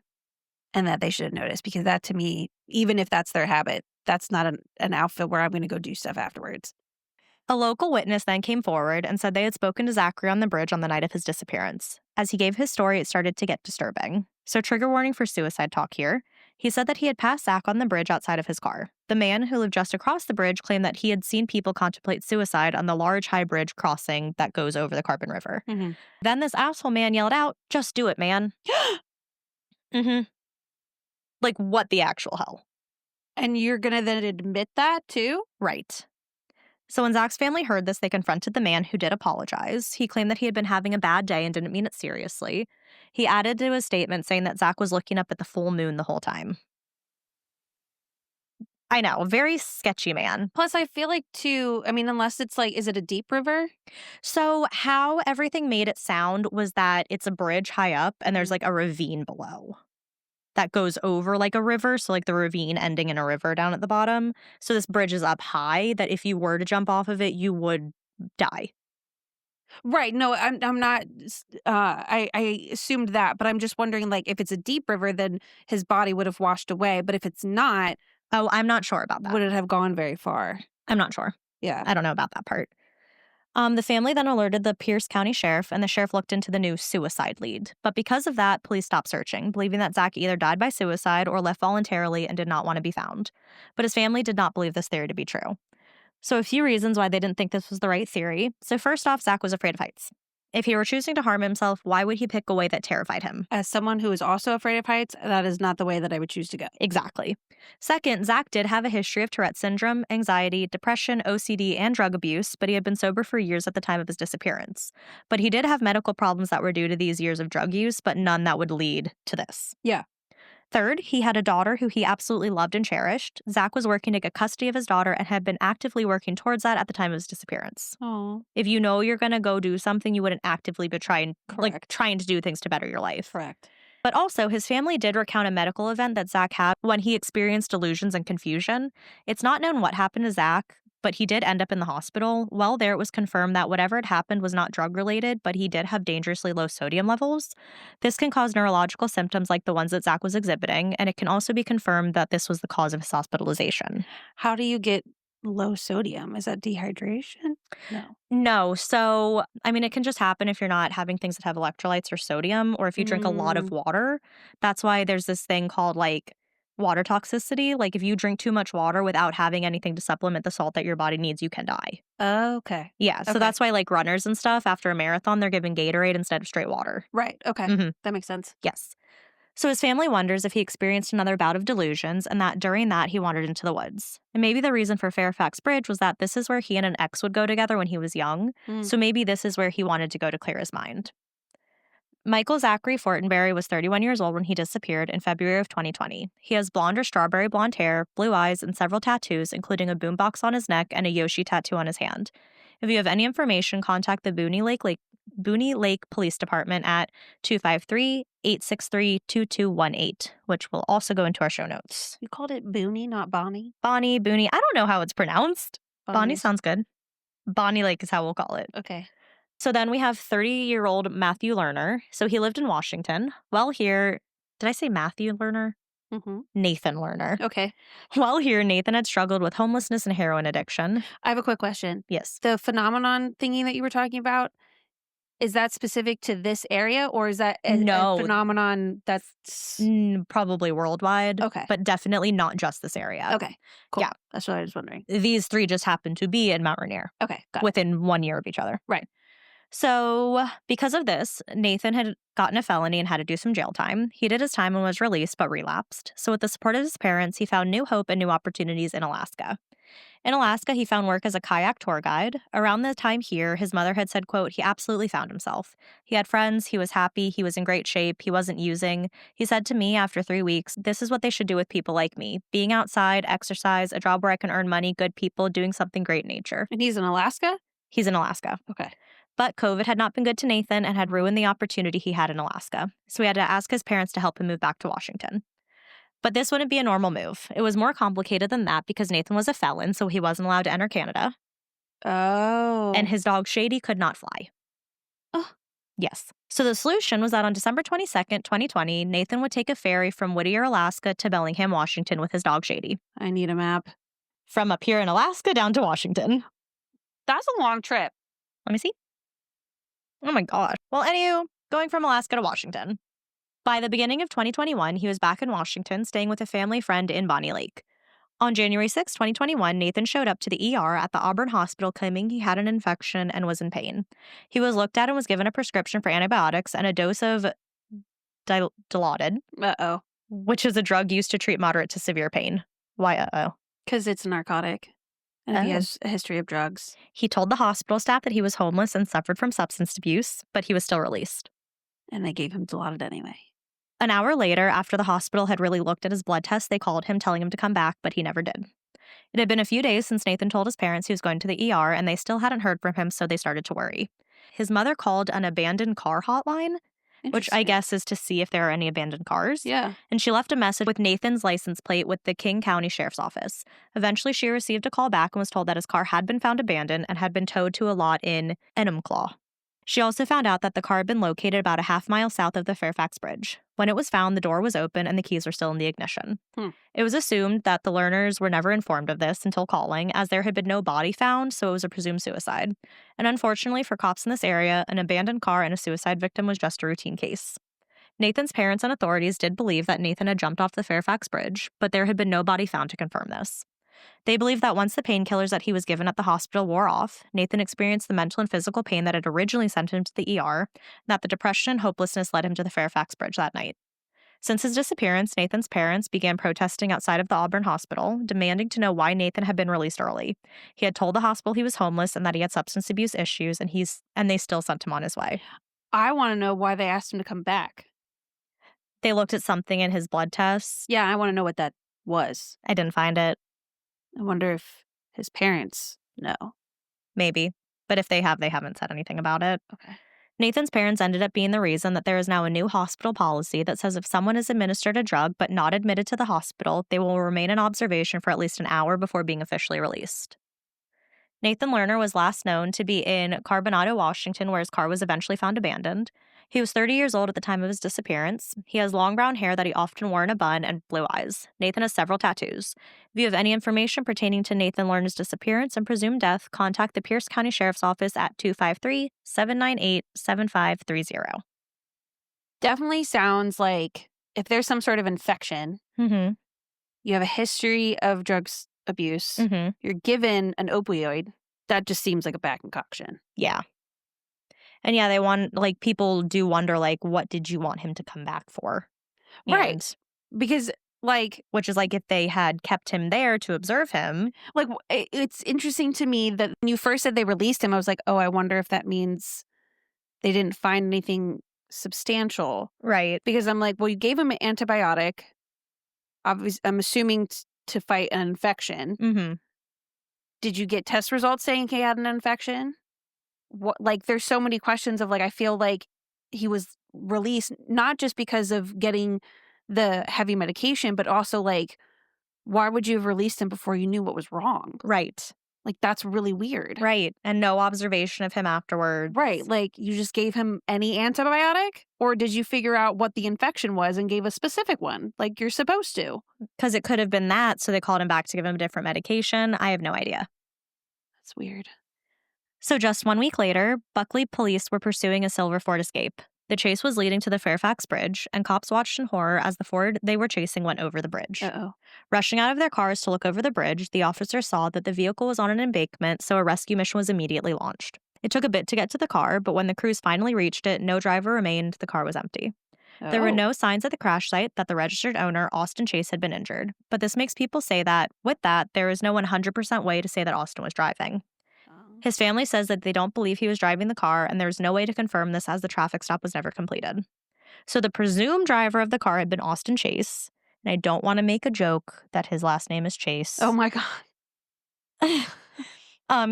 and that they should have noticed, because that to me, even if that's their habit, that's not an outfit where I'm going to go do stuff afterwards. A local witness then came forward and said they had spoken to Zachary on the bridge on the night of his disappearance. As he gave his story, it started to get disturbing. So trigger warning for suicide talk here. He said that he had passed Zach on the bridge outside of his car. The man who lived just across the bridge claimed that he had seen people contemplate suicide on the large high bridge crossing that goes over the Carbon River. Mhm. Then this asshole man yelled out, "Just do it, man." Mm-hmm. Like, what the actual hell? And you're gonna then admit that too? Right. So when Zach's family heard this, they confronted the man who did apologize. He claimed that he had been having a bad day and didn't mean it seriously. He added to his statement saying that Zach was looking up at the full moon the whole time. I know, very sketchy man. Plus, I feel like too, I mean, unless it's like, is it a deep river? So how everything made it sound was that it's a bridge high up and there's like a ravine below that goes over like a river. So like the ravine ending in a river down at the bottom. So this bridge is up high that if you were to jump off of it, you would die. Right. No, I'm not. I assumed that, but I'm just wondering, like, if it's a deep river, then his body would have washed away. But if it's not, Oh, I'm not sure about that. would it have gone very far? I'm not sure. Yeah. I don't know about that part. The family then alerted the Pierce County Sheriff, and the sheriff looked into the new suicide lead. But because of that, police stopped searching, believing that Zach either died by suicide or left voluntarily and did not want to be found. But his family did not believe this theory to be true. So a few reasons why they didn't think this was the right theory. So first off, Zach was afraid of heights. If he were choosing to harm himself, why would he pick a way that terrified him? As someone who is also afraid of heights, that is not the way that I would choose to go. Exactly. Second, Zach did have a history of Tourette syndrome, anxiety, depression, OCD, and drug abuse, but he had been sober for years at the time of his disappearance. But he did have medical problems that were due to these years of drug use, but none that would lead to this. Yeah. Third, he had a daughter who he absolutely loved and cherished. Zach was working to get custody of his daughter and had been actively working towards that at the time of his disappearance. Oh, If you know you're going to go do something, you wouldn't actively be trying correct. to do things to better your life. Correct. But also, his family did recount a medical event that Zach had when he experienced delusions and confusion. It's not known what happened to Zach, but he did end up in the hospital. While there, it was confirmed that whatever had happened was not drug-related, but he did have dangerously low sodium levels. This can cause neurological symptoms like the ones that Zach was exhibiting, and it can also be confirmed that this was the cause of his hospitalization. How do you get low sodium? Is that dehydration? No. No. So, I mean, it can just happen if you're not having things that have electrolytes or sodium, or if you drink a lot of water. That's why there's this thing called like water toxicity. Like if you drink too much water without having anything to supplement the salt that your body needs, you can die. Okay. Yeah. So Okay. that's why like runners and stuff after a marathon, they're given Gatorade instead of straight water. Right. Okay. Mhm. That makes sense. Yes. So his family wonders if he experienced another bout of delusions and that during that he wandered into the woods. And maybe the reason for Fairfax Bridge was that this is where he and an ex would go together when he was young. Mm. So maybe this is where he wanted to go to clear his mind. Michael Zachary Fortenberry was 31 years old when he disappeared in February of 2020. He has blonde or strawberry blonde hair, blue eyes, and several tattoos, including a boombox on his neck and a Yoshi tattoo on his hand. If you have any information, contact the Bonney Lake Police Department at 253-863-2218, which will also go into our show notes. You called it Booney, not Bonnie? Bonney. I don't know how it's pronounced. Bonney Bonnie's- sounds good. Bonney Lake is how we'll call it. Okay. So then we have 30-year-old Matthew Lerner. So he lived in Washington. While here, did I say Matthew Lerner? Mm-hmm. Nathan Lerner. Okay. While here, Nathan had struggled with homelessness and heroin addiction. I have a quick question. Yes. The phenomenon thingy that you were talking about, is that specific to this area, or is that a No. phenomenon that's Probably worldwide. okay? But definitely not just this area. Okay, cool. Yeah. That's what I was wondering. These three just happen to be in Mount Rainier Okay, got it. within 1 year of each other. Right. So because of this, Nathan had gotten a felony and had to do some jail time. He did his time and was released, but relapsed. So with the support of his parents, he found new hope and new opportunities in Alaska. In Alaska, he found work as a kayak tour guide. Around the time here, his mother had said, quote, he absolutely found himself. He had friends, he was happy, he was in great shape, he wasn't using. He said to me after 3 weeks, this is what they should do with people like me. Being outside, exercise, a job where I can earn money, good people, doing something great in nature. And he's in Alaska? He's in Alaska. Okay. But COVID had not been good to Nathan and had ruined the opportunity he had in Alaska. So he had to ask his parents to help him move back to Washington. But this wouldn't be a normal move. It was more complicated than that because Nathan was a felon, so he wasn't allowed to enter Canada. Oh. And his dog Shady could not fly. Oh. Yes. So the solution was that on December 22nd, 2020, Nathan would take a ferry from Whittier, Alaska to Bellingham, Washington with his dog Shady. I need a map. From up here in Alaska down to Washington. That's a long trip. Let me see. Oh my gosh. Well, anywho, going from Alaska to Washington. By the beginning of 2021, he was back in Washington, staying with a family friend in Bonney Lake. On January 6, 2021, Nathan showed up to the ER at the Auburn hospital claiming he had an infection and was in pain. He was looked at and was given a prescription for antibiotics and a dose of Dilaudid, Uh-oh. which is a drug used to treat moderate to severe pain. Why uh-oh? Because it's a narcotic. And he Oh. has a history of drugs. He told the hospital staff that he was homeless and suffered from substance abuse, but he was still released. And they gave him Dilaudid anyway. An hour later, after the hospital had really looked at his blood test, they called him telling him to come back, but he never did. It had been a few days since Nathan told his parents he was going to the ER, and they still hadn't heard from him, so they started to worry. His mother called an abandoned car hotline, which I Interesting. guess is to see if there are any abandoned cars. Yeah. And she left a message with Nathan's license plate with the King County Sheriff's Office. Eventually, she received a call back and was told that his car had been found abandoned and had been towed to a lot in Enumclaw. She also found out that the car had been located about a half-mile south of the Fairfax Bridge. When it was found, the door was open and the keys were still in the ignition. It was assumed that the learners were never informed of this until calling, as there had been no body found, so it was a presumed suicide. And unfortunately for cops in this area, an abandoned car and a suicide victim was just a routine case. Nathan's parents and authorities did believe that Nathan had jumped off the Fairfax Bridge, but there had been no body found to confirm this. They believed that once the painkillers that he was given at the hospital wore off, Nathan experienced the mental and physical pain that had originally sent him to the ER, and that the depression and hopelessness led him to the Fairfax Bridge that night. Since his disappearance, Nathan's parents began protesting outside of the Auburn hospital, demanding to know why Nathan had been released early. He had told the hospital he was homeless and that he had substance abuse issues, and they still sent him on his way. I want to know why they asked him to come back. They looked at something in his blood tests. Yeah, I want to know what that was. I didn't find it. I wonder if his parents know. Maybe. But if they have, they haven't said anything about it. Okay. Nathan's parents ended up being the reason that there is now a new hospital policy that says if someone is administered a drug but not admitted to the hospital, they will remain in observation for at least an hour before being officially released. Nathan Lerner was last known to be in Carbonado, Washington, where his car was eventually found abandoned. He was 30 years old at the time of his disappearance. He has long brown hair that he often wore in a bun and blue eyes. Nathan has several tattoos. If you have any information pertaining to Nathan Lerner's disappearance and presumed death, contact the Pierce County Sheriff's Office at 253-798-7530. Definitely sounds like if there's some sort of infection, Mm-hmm. you have a history of drugs abuse, Mm-hmm. you're given an opioid, that just seems like a bad concoction. Yeah. And yeah, people do wonder, what did you want him to come back for? Right. And- Because, which is if they had kept him there to observe him. It's interesting to me that when you first said they released him, I was like, oh, I wonder if that means they didn't find anything substantial. Right. Because I'm like, well, you gave him an antibiotic. Obviously, I'm assuming to fight an infection. Mm-hmm. Did you get test results saying he had an infection? What, there's so many questions of I feel like he was released not just because of getting the heavy medication, but also why would you have released him before you knew what was wrong? Right. That's really weird. Right. And no observation of him afterwards. Right. You just gave him any antibiotic? Or did you figure out what the infection was and gave a specific one like you're supposed to? Because it could have been that, so they called him back to give him a different medication. I have no idea. That's weird. So just 1 week later, Buckley police were pursuing a silver Ford Escape. The chase was leading to the Fairfax Bridge, and cops watched in horror as the Ford they were chasing went over the bridge. Uh-oh. Rushing out of their cars to look over the bridge, the officers saw that the vehicle was on an embankment, so a rescue mission was immediately launched. It took a bit to get to the car, but when the crews finally reached it, no driver remained, the car was empty. There were no signs at the crash site that the registered owner, Austin Chase, had been injured. But this makes people say that, with that, there is no 100% way to say that Austin was driving. His family says that they don't believe he was driving the car, and there's no way to confirm this as the traffic stop was never completed. So the presumed driver of the car had been Austin Chase, and I don't want to make a joke that his last name is Chase. Oh my God.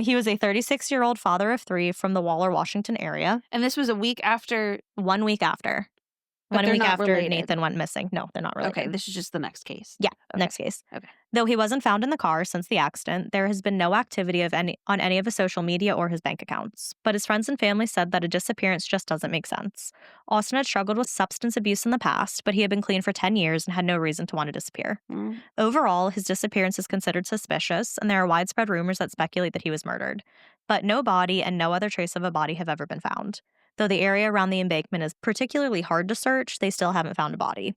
He was a 36-year-old father of 3 from the Waller, Washington area. And this was a week after. 1 week after. But 1 they're week not after related. Nathan went missing. No, they're not related. Okay, this is just the next case. Yeah, Okay. next case. Okay. Though he wasn't found in the car since the accident, there has been no activity on any of his social media or his bank accounts. But his friends and family said that a disappearance just doesn't make sense. Austin had struggled with substance abuse in the past, but he had been clean for 10 years and had no reason to want to disappear. Mm. Overall, his disappearance is considered suspicious, and there are widespread rumors that speculate that he was murdered. But no body and no other trace of a body have ever been found. Though the area around the embankment is particularly hard to search, they still haven't found a body.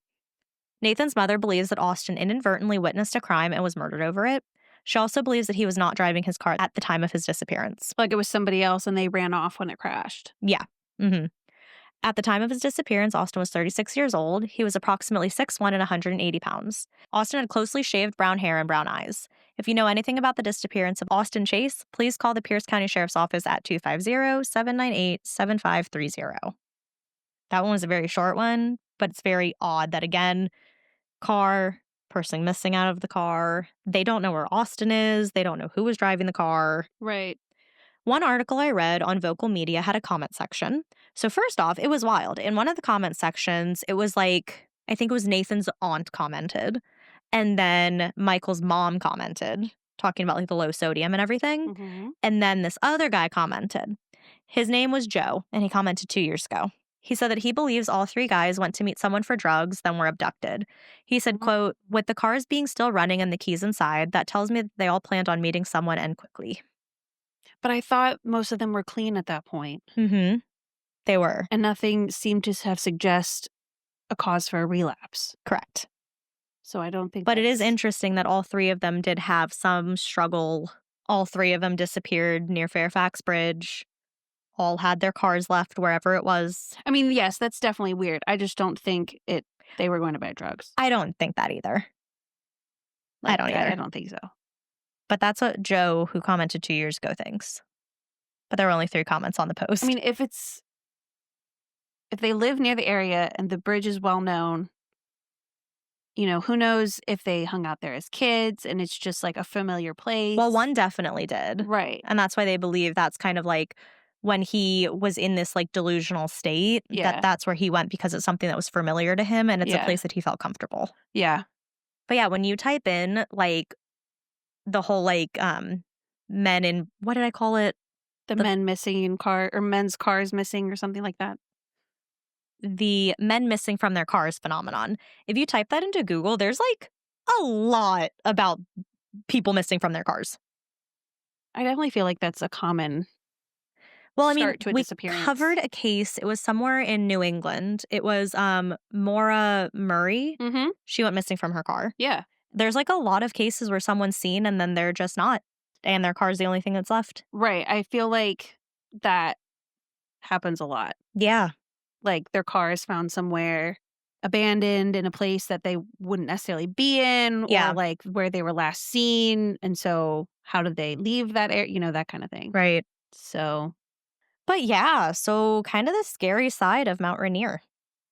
Nathan's mother believes that Austin inadvertently witnessed a crime and was murdered over it. She also believes that he was not driving his car at the time of his disappearance. Like it was somebody else and they ran off when it crashed. Yeah. Mm-hmm. At the time of his disappearance, Austin was 36 years old. He was approximately 6'1" and 180 pounds. Austin had closely shaved brown hair and brown eyes. If you know anything about the disappearance of Austin Chase, please call the Pierce County Sheriff's Office at 250-798-7530. That one was a very short one, but it's very odd that, again, car, person missing out of the car. They don't know where Austin is. They don't know who was driving the car. Right. One article I read on Vocal Media had a comment section. So first off, it was wild. In one of the comment sections, it was like, I think it was Nathan's aunt commented. And then Michael's mom commented, talking about like the low sodium and everything. Mm-hmm. And then this other guy commented. His name was Joe, and he commented 2 years ago. He said that he believes all three guys went to meet someone for drugs, then were abducted. He said, quote, with the cars being still running and the keys inside, that tells me that they all planned on meeting someone and quickly. But I thought most of them were clean at that point. Mm-hmm. They were. And nothing seemed to have suggest a cause for a relapse. Correct. So I don't think But it is interesting that all three of them did have some struggle. All three of them disappeared near Fairfax Bridge. All had their cars left wherever it was. I mean, yes, that's definitely weird. I just don't think they were going to buy drugs. I don't think that either. I don't either. I don't think so. But that's what Joe, who commented 2 years ago, thinks. But there were only 3 comments on the post. I mean, if they live near the area and the bridge is well known, you know, who knows if they hung out there as kids and it's just like a familiar place. Well, one definitely did. Right. And that's why they believe that's kind of like when he was in this like delusional state, that's where he went because it's something that was familiar to him and it's a place that he felt comfortable. Yeah. But yeah, when you type in like the whole like men in, what did I call it? The men missing in car or men's cars missing or something like that. The men missing from their cars phenomenon. If you type that into Google, there's like a lot about people missing from their cars. I definitely feel like that's a common start to a disappearance. We covered a case. It was somewhere in New England. It was Maura Murray. Mm-hmm. She went missing from her car. Yeah. There's like a lot of cases where someone's seen and then they're just not. And their car's the only thing that's left. Right. I feel like that happens a lot. Yeah. Like their car is found somewhere abandoned in a place that they wouldn't necessarily be in or like where they were last seen. And so how did they leave that area? You know, that kind of thing. Right. So. But yeah, so kind of the scary side of Mount Rainier.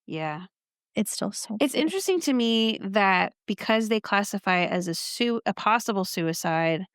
Yeah. It's still so It's cool. interesting to me that because they classify it as a possible suicide,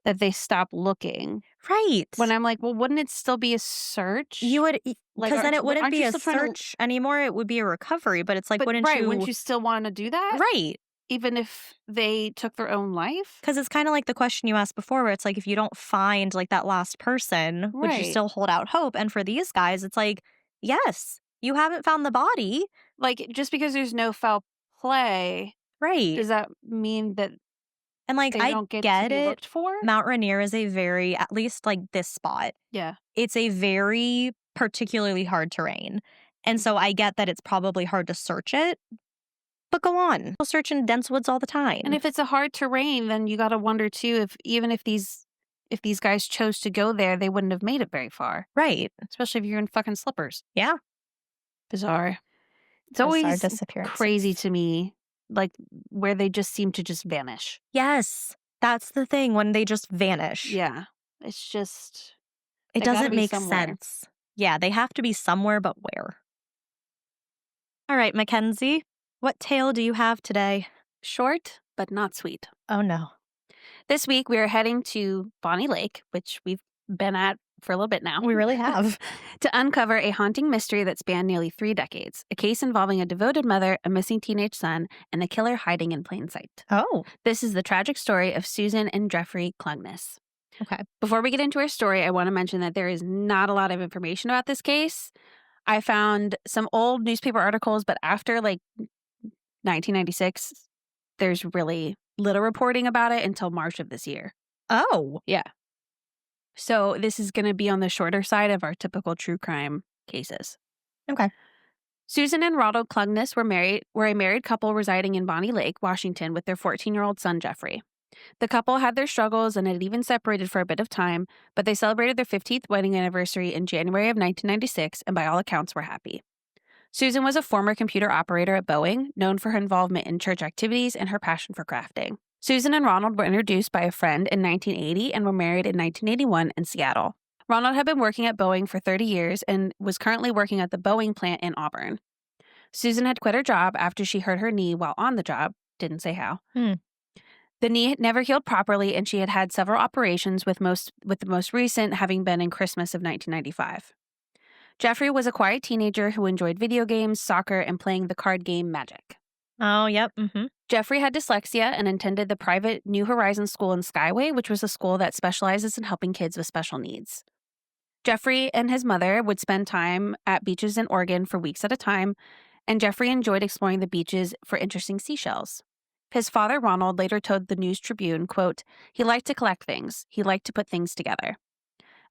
that they stop looking. Right. When I'm like, well, wouldn't it still be a search? You would, like, because then it wouldn't be a still search anymore. It would be a recovery. But it's like, wouldn't you still want to do that? Right. Even if they took their own life? Because it's kind of like the question you asked before, where it's like, if you don't find like that last person, would you still hold out hope? And for these guys, it's like, yes, you haven't found the body. Like, just because there's no foul play, right? Does that mean that? And like, I don't get it. Looked for? Mount Rainier is a very, at least like this spot. Yeah. It's a very particularly hard terrain. And so I get that it's probably hard to search it. But go on. People search in dense woods all the time. And if it's a hard terrain, then you got to wonder too if even if these guys chose to go there, they wouldn't have made it very far. Right. Especially if you're in fucking slippers. Yeah. Bizarre. It's always crazy to me, like where they just seem to just vanish. Yes. That's the thing, when they just vanish. Yeah. It's just. It doesn't make sense. Yeah, they have to be somewhere, but where? All right, Mackenzie. What tale do you have today? Short, but not sweet. Oh, no. This week, we are heading to Bonney Lake, which we've been at for a little bit now. We really have. To uncover a haunting mystery that spanned nearly 3 decades. A case involving a devoted mother, a missing teenage son, and a killer hiding in plain sight. Oh. This is the tragic story of Susan and Jeffrey Klungness. Okay. Before we get into our story, I want to mention that there is not a lot of information about this case. I found some old newspaper articles, but after like 1996, there's really little reporting about it until March of this year. Oh. Yeah. So this is going to be on the shorter side of our typical true crime cases. Okay. Susan and Ronald Klungness were a married couple residing in Bonney Lake, Washington, with their 14-year-old son, Jeffrey. The couple had their struggles and had even separated for a bit of time, but they celebrated their 15th wedding anniversary in January of 1996 and by all accounts were happy. Susan was a former computer operator at Boeing, known for her involvement in church activities and her passion for crafting. Susan and Ronald were introduced by a friend in 1980 and were married in 1981 in Seattle. Ronald had been working at Boeing for 30 years and was currently working at the Boeing plant in Auburn. Susan had quit her job after she hurt her knee while on the job, didn't say how. The knee had never healed properly, and she had had several operations, with the most recent having been in Christmas of 1995. Jeffrey was a quiet teenager who enjoyed video games, soccer, and playing the card game Magic. Oh, yep. Jeffrey had dyslexia and attended the private New Horizons School in Skyway, which was a school that specializes in helping kids with special needs. Jeffrey and his mother would spend time at beaches in Oregon for weeks at a time, and Jeffrey enjoyed exploring the beaches for interesting seashells. His father, Ronald, later told the News Tribune, quote, "He liked to collect things. He liked to put things together."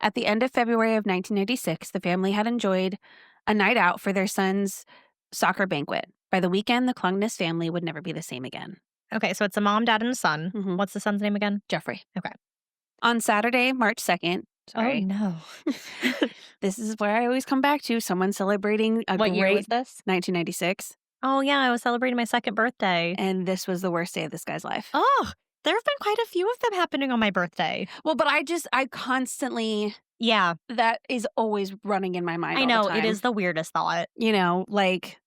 At the end of February of 1996, the family had enjoyed a night out for their son's soccer banquet. By the weekend, the Klungness family would never be the same again. Okay, so it's a mom, dad, and a son. Mhm. What's the son's name again? Jeffrey. Okay. On Saturday, March 2nd, sorry. Oh, no. This is where I always come back to. Someone celebrating a What year was great this? 1996. Oh, yeah, I was celebrating my second birthday. And this was the worst day of this guy's life. Oh, there have been quite a few of them happening on my birthday. Well, but I constantly, Yeah, that is always running in my mind. I all know. the time. It is the weirdest thought. You know, like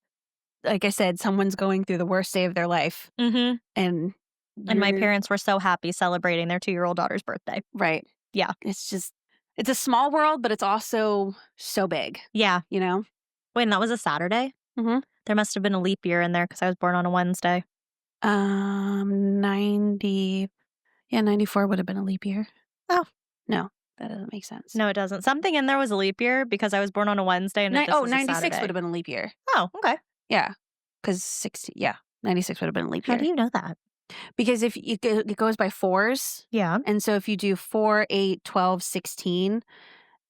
I said, someone's going through the worst day of their life. Mm-hmm. And my you're- parents were so happy celebrating their 2-year-old daughter's birthday. Right. Yeah. It's a small world, but it's also so big, Yeah. you know? Wait, and that was a Saturday? Mhm. There must have been a leap year in there because I was born on a Wednesday. 94 would have been a leap year. Oh. No, that doesn't make sense. No, it doesn't. Something in there was a leap year because I was born on a Wednesday and this was a 96 Saturday. would have been a leap year. Oh, okay. Yeah. Because 96 would have been a leap year. How do you know that? Because if it goes by fours. Yeah. And so if you do 4, 8, 12, 16,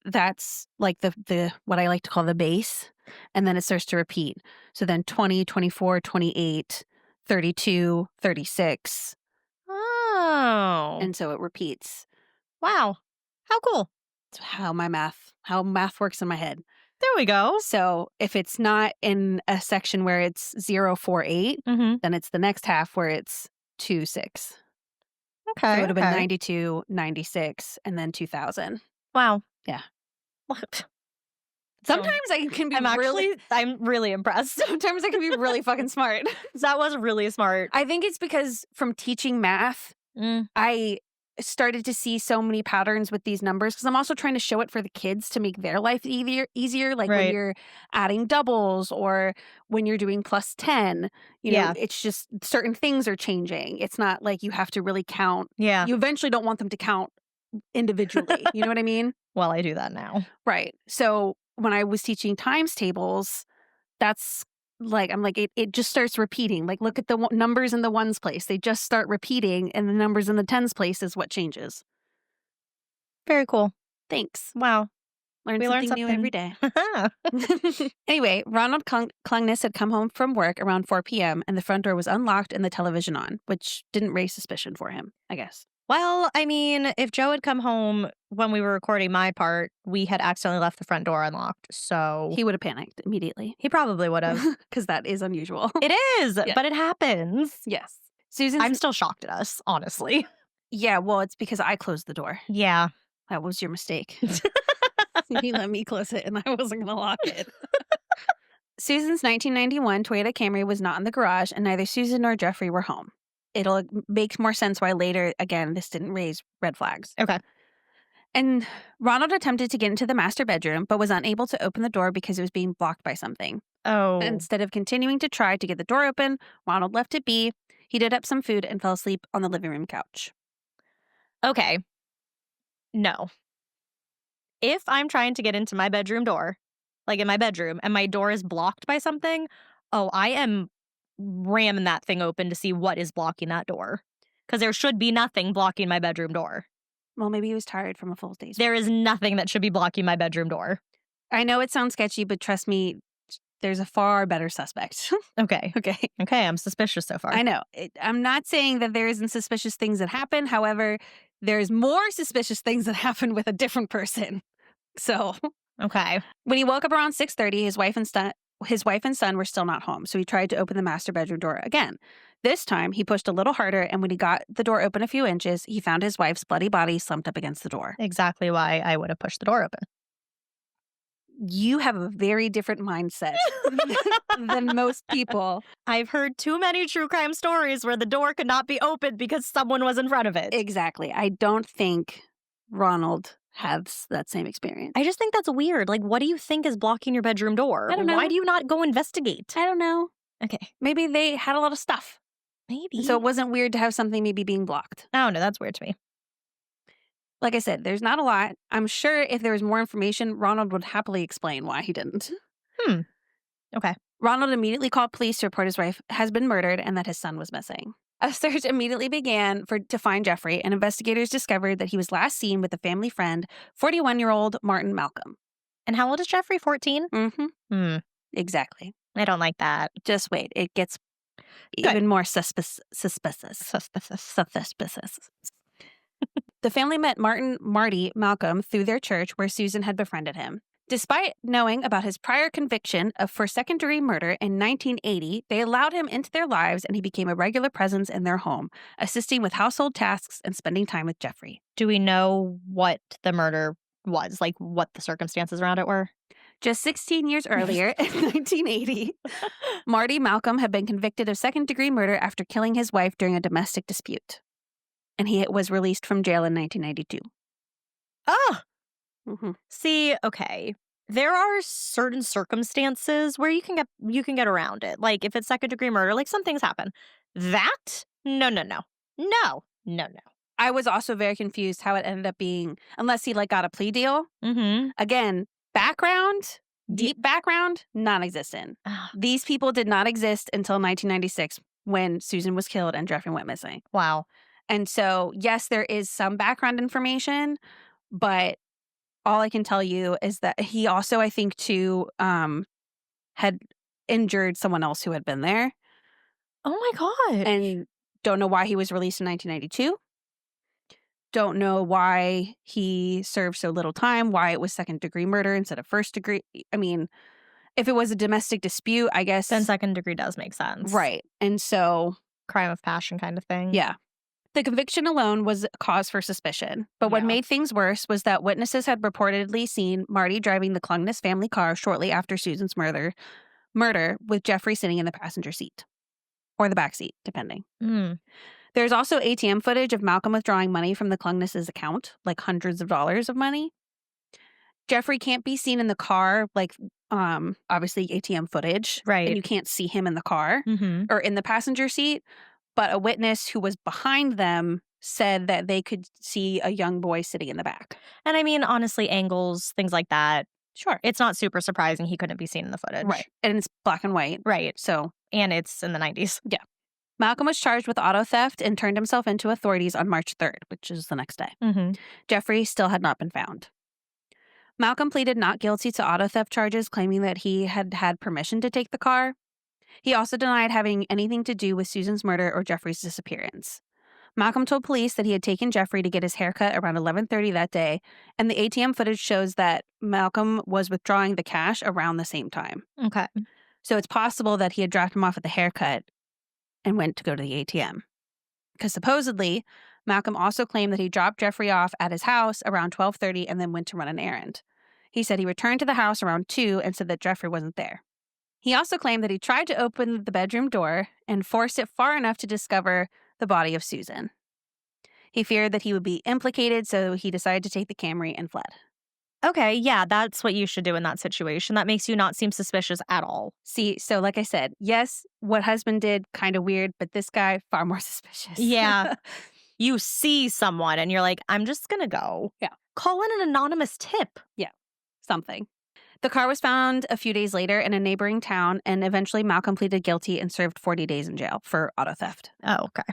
that's like the what I like to call the base. And then it starts to repeat. So then 20, 24, 28, 32, 36. Oh. And so it repeats. Wow. How cool. It's how math works in my head. There we go. So if it's not in a section where it's 0, 4, 8, Mm-hmm. then it's the next half where it's 2, 6. Okay. So it would have been okay. 92, 96, and then 2000. Wow. Yeah. What? Sometimes I can be I'm really impressed. Sometimes I can be really fucking smart. That was really smart. I think it's because from teaching math, I started to see so many patterns with these numbers because I'm also trying to show it for the kids to make their life easier. Like when Right. you're adding doubles or when you're doing plus 10, you know, Yeah. it's just certain things are changing. It's not like you have to really count. Yeah. You eventually don't want them to count individually. You know what I mean? Well, I do that now. Right. So when I was teaching times tables, that's like, I'm like, it just starts repeating. Like, look at the numbers in the ones place. They just start repeating, and the numbers in the tens place is what changes. Very cool. Thanks. Wow. Learn We something learn new every day. Anyway, Ronald Klungness had come home from work around 4 p.m., and the front door was unlocked and the television on, which didn't raise suspicion for him, I guess. Well, I mean, if Joe had come home when we were recording my part, we had accidentally left the front door unlocked. So He would have panicked immediately. he probably would have. Because that is unusual. It is, Yeah. but it happens. Yes. Susan's... I'm still shocked at us, honestly. Yeah, well, it's because I closed the door. Yeah. That was your mistake. You let me close it, and I wasn't going to lock it. Susan's 1991 Toyota Camry was not in the garage, and neither Susan nor Jeffrey were home. It'll make more sense why later, again, this didn't raise red flags. Okay. And Ronald attempted to get into the master bedroom, but was unable to open the door because it was being blocked by something. Oh. Instead of continuing to try to get the door open, Ronald left it be, heated up some food, and fell asleep on the living room couch. Okay. No. If I'm trying to get into my bedroom door, like in my bedroom, and my door is blocked by something, I am ramming that thing open to see what is blocking that door. Because there should be nothing blocking my bedroom door. Well, maybe he was tired from a full day's work. There is nothing that should be blocking my bedroom door. I know it sounds sketchy, but trust me, there's a far better suspect. Okay. Okay. Okay, I'm suspicious so far. I know. I'm not saying that there isn't suspicious things that happen. However, there's more suspicious things that happen with a different person. So Okay. when he woke up around 6:30, his wife and son were still not home. So he tried to open the master bedroom door again. This time, he pushed a little harder, and when he got the door open a few inches, he found his wife's bloody body slumped up against the door. Exactly why I would have pushed the door open. You have a very different mindset than most people. I've heard too many true crime stories where the door could not be opened because someone was in front of it. Exactly. I don't think Ronald has that same experience. I just think that's weird. Like, what do you think is blocking your bedroom door? I don't know. Why do you not go investigate? I don't know. Okay. Maybe they had a lot of stuff. Maybe. So it wasn't weird to have something maybe being blocked. I don't know. That's weird to me. Like I said, there's not a lot. I'm sure if there was more information, Ronald would happily explain why he didn't. Okay. Ronald immediately called police to report his wife has been murdered and that his son was missing. A search immediately began to find Jeffrey, and investigators discovered that he was last seen with a family friend, 41-year-old Martin Malcolm. And how old is Jeffrey? 14? Mm-hmm. Exactly. I don't like that. Just wait. It gets Good. even more suspicious. The family met Marty Malcolm through their church where Susan had befriended him. Despite knowing about his prior conviction for second-degree murder in 1980, they allowed him into their lives and he became a regular presence in their home, assisting with household tasks and spending time with Jeffrey. Do we know what the murder was? Like, what the circumstances around it were? Just 16 years earlier, in 1980, Marty Malcolm had been convicted of second-degree murder after killing his wife during a domestic dispute. And he was released from jail in 1992. Oh! Mm-hmm. See, okay. There are certain circumstances where you can get around it. Like, if it's second-degree murder, like, some things happen. That? No. I was also very confused how it ended up being, unless he, got a plea deal. Mm-hmm. Again, deep background, non-existent. Oh, These people did not exist until 1996 when Susan was killed and Jeffrey went missing. wow. And so, yes, there is some background information, but all I can tell you is that he also, I think, too, had injured someone else who had been there. Oh, my God. And don't know why he was released in 1992. Don't know why he served so little time, why it was second-degree murder instead of first-degree. I mean, if it was a domestic dispute, I guess. Then second-degree does make sense. Right. And so. Crime of passion kind of thing. Yeah. The conviction alone was cause for suspicion. But what made things worse was that witnesses had reportedly seen Marty driving the Klungness family car shortly after Susan's murder with Jeffrey sitting in the passenger seat. Or the back seat, depending. There's also ATM footage of Malcolm withdrawing money from the Klungness' account, like hundreds of dollars of money. Jeffrey can't be seen in the car, obviously ATM footage. Right. And you can't see him in the car Mm-hmm. or in the passenger seat. But a witness who was behind them said that they could see a young boy sitting in the back. And I mean, honestly, angles, things like that. Sure. It's not super surprising he couldn't be seen in the footage. Right. And it's black and white. Right. So. And it's in the 90s. Yeah. Malcolm was charged with auto theft and turned himself into authorities on March 3rd, which is the next day. Mm-hmm. Jeffrey still had not been found. Malcolm pleaded not guilty to auto theft charges, claiming that he had had permission to take the car. He also denied having anything to do with Susan's murder or Jeffrey's disappearance. Malcolm told police that he had taken Jeffrey to get his haircut around 11:30 that day, and the ATM footage shows that Malcolm was withdrawing the cash around the same time. Okay. So it's possible that he had dropped him off at the haircut and went to go to the ATM. Because supposedly, Malcolm also claimed that he dropped Jeffrey off at his house around 12:30 and then went to run an errand. He said he returned to the house around 2 and said that Jeffrey wasn't there. He also claimed that he tried to open the bedroom door and forced it far enough to discover the body of Susan. He feared that he would be implicated, so he decided to take the Camry and fled. Okay, yeah, that's what you should do in that situation. That makes you not seem suspicious at all. See, so like I said, yes, what husband did, kind of weird, but this guy, far more suspicious. Yeah. You see someone and you're like, I'm just going to go. Yeah. Call in an anonymous tip. Something. The car was found a few days later in a neighboring town, and eventually Malcolm pleaded guilty and served 40 days in jail for auto theft. Oh, okay.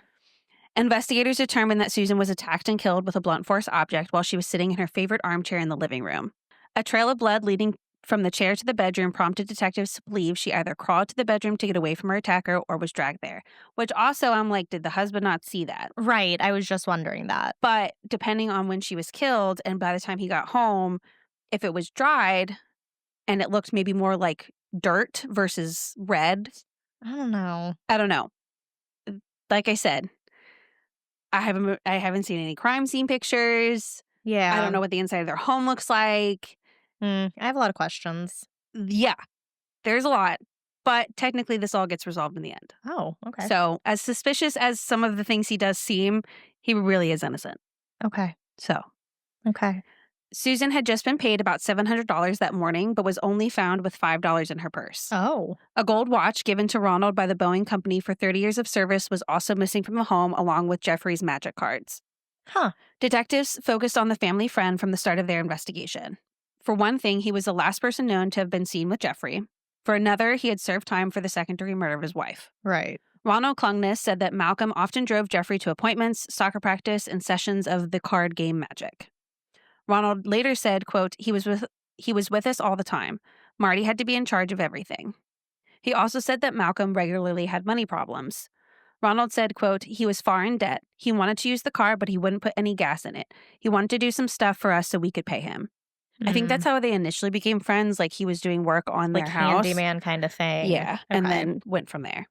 Investigators determined that Susan was attacked and killed with a blunt force object while she was sitting in her favorite armchair in the living room. A trail of blood leading from the chair to the bedroom prompted detectives to believe she either crawled to the bedroom to get away from her attacker or was dragged there. Which also, I'm like, did the husband not see that? Right. I was just wondering that. But depending on when she was killed and by the time he got home, if it was dried and it looked maybe more like dirt versus red, I don't know. I don't know. Like I said, I haven't seen any crime scene pictures. Yeah. I don't know what the inside of their home looks like. I have a lot of questions. Yeah, there's a lot. But technically, this all gets resolved in the end. Oh, okay. So, as suspicious as some of the things he does seem, he really is innocent. Okay. So, Okay. Susan had just been paid about $700 that morning, but was only found with $5 in her purse. Oh. A gold watch given to Ronald by the Boeing Company for 30 years of service was also missing from the home, along with Jeffrey's magic cards. Huh. Detectives focused on the family friend from the start of their investigation. For one thing, he was the last person known to have been seen with Jeffrey. For another, he had served time for the second-degree murder of his wife. Right. Ronald Klungness said that Malcolm often drove Jeffrey to appointments, soccer practice, and sessions of the card game Magic. Ronald later said, quote, he was with us all the time. Marty had to be in charge of everything. He also said that Malcolm regularly had money problems. Ronald said, quote, he was far in debt. He wanted to use the car, but he wouldn't put any gas in it. He wanted to do some stuff for us so we could pay him. I think that's how they initially became friends. Like he was doing work on like their house. handyman kind of thing. Yeah, and then went from there.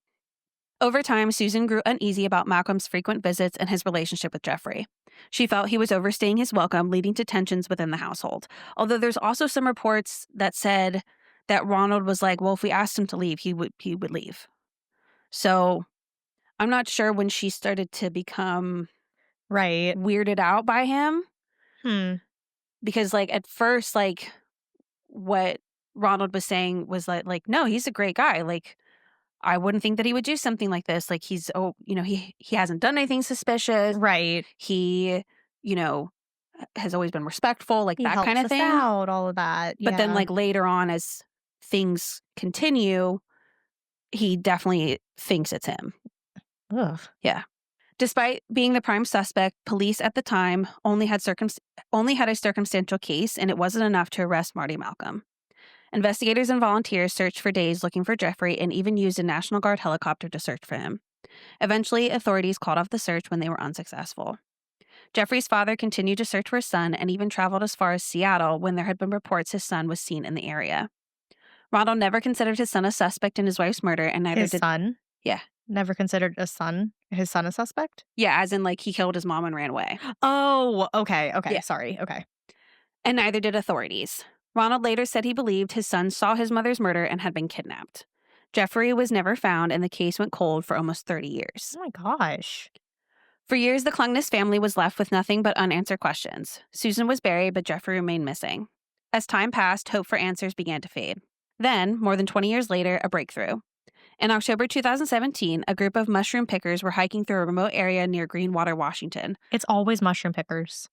Over time, Susan grew uneasy about Malcolm's frequent visits and his relationship with Jeffrey. She felt he was overstaying his welcome, leading to tensions within the household. Although there's also some reports that said that Ronald was like, well, if we asked him to leave, he would leave. So I'm not sure when she started to become right weirded out by him. Because like at first, like what Ronald was saying was like, no, he's a great guy. Like I wouldn't think that he would do something like this. Like he's, he hasn't done anything suspicious. Right. He, has always been respectful, like He that helps kind of us thing. out, all of that. But then Yeah. like later on as things continue, he definitely thinks it's him. Ugh. Yeah. Despite being the prime suspect, police at the time only had a circumstantial case, and it wasn't enough to arrest Marty Malcolm. Investigators and volunteers searched for days looking for Jeffrey and even used a National Guard helicopter to search for him. Eventually, authorities called off the search when they were unsuccessful. Jeffrey's father continued to search for his son and even traveled as far as Seattle when there had been reports his son was seen in the area. Ronald never considered his son a suspect in his wife's murder, and neither His did son? Yeah. Never considered his son a suspect? Yeah, as in like he killed his mom and ran away. Oh, okay. Yeah. Sorry. Okay. And neither did authorities. Ronald later said he believed his son saw his mother's murder and had been kidnapped. Jeffrey was never found, and the case went cold for almost 30 years. Oh my gosh. For years, the Klungness family was left with nothing but unanswered questions. Susan was buried, but Jeffrey remained missing. As time passed, hope for answers began to fade. Then, more than 20 years later, a breakthrough. In October 2017, a group of mushroom pickers were hiking through a remote area near Greenwater, Washington. It's always mushroom pickers.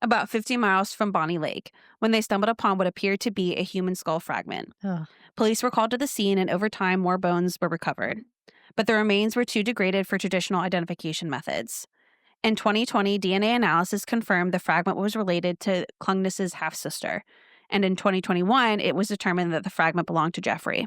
About 50 miles from Bonney Lake, when they stumbled upon what appeared to be a human skull fragment. Ugh. Police were called to the scene, and over time, more bones were recovered. But the remains were too degraded for traditional identification methods. In 2020, DNA analysis confirmed the fragment was related to Klungness's half-sister. And in 2021, it was determined that the fragment belonged to Jeffrey.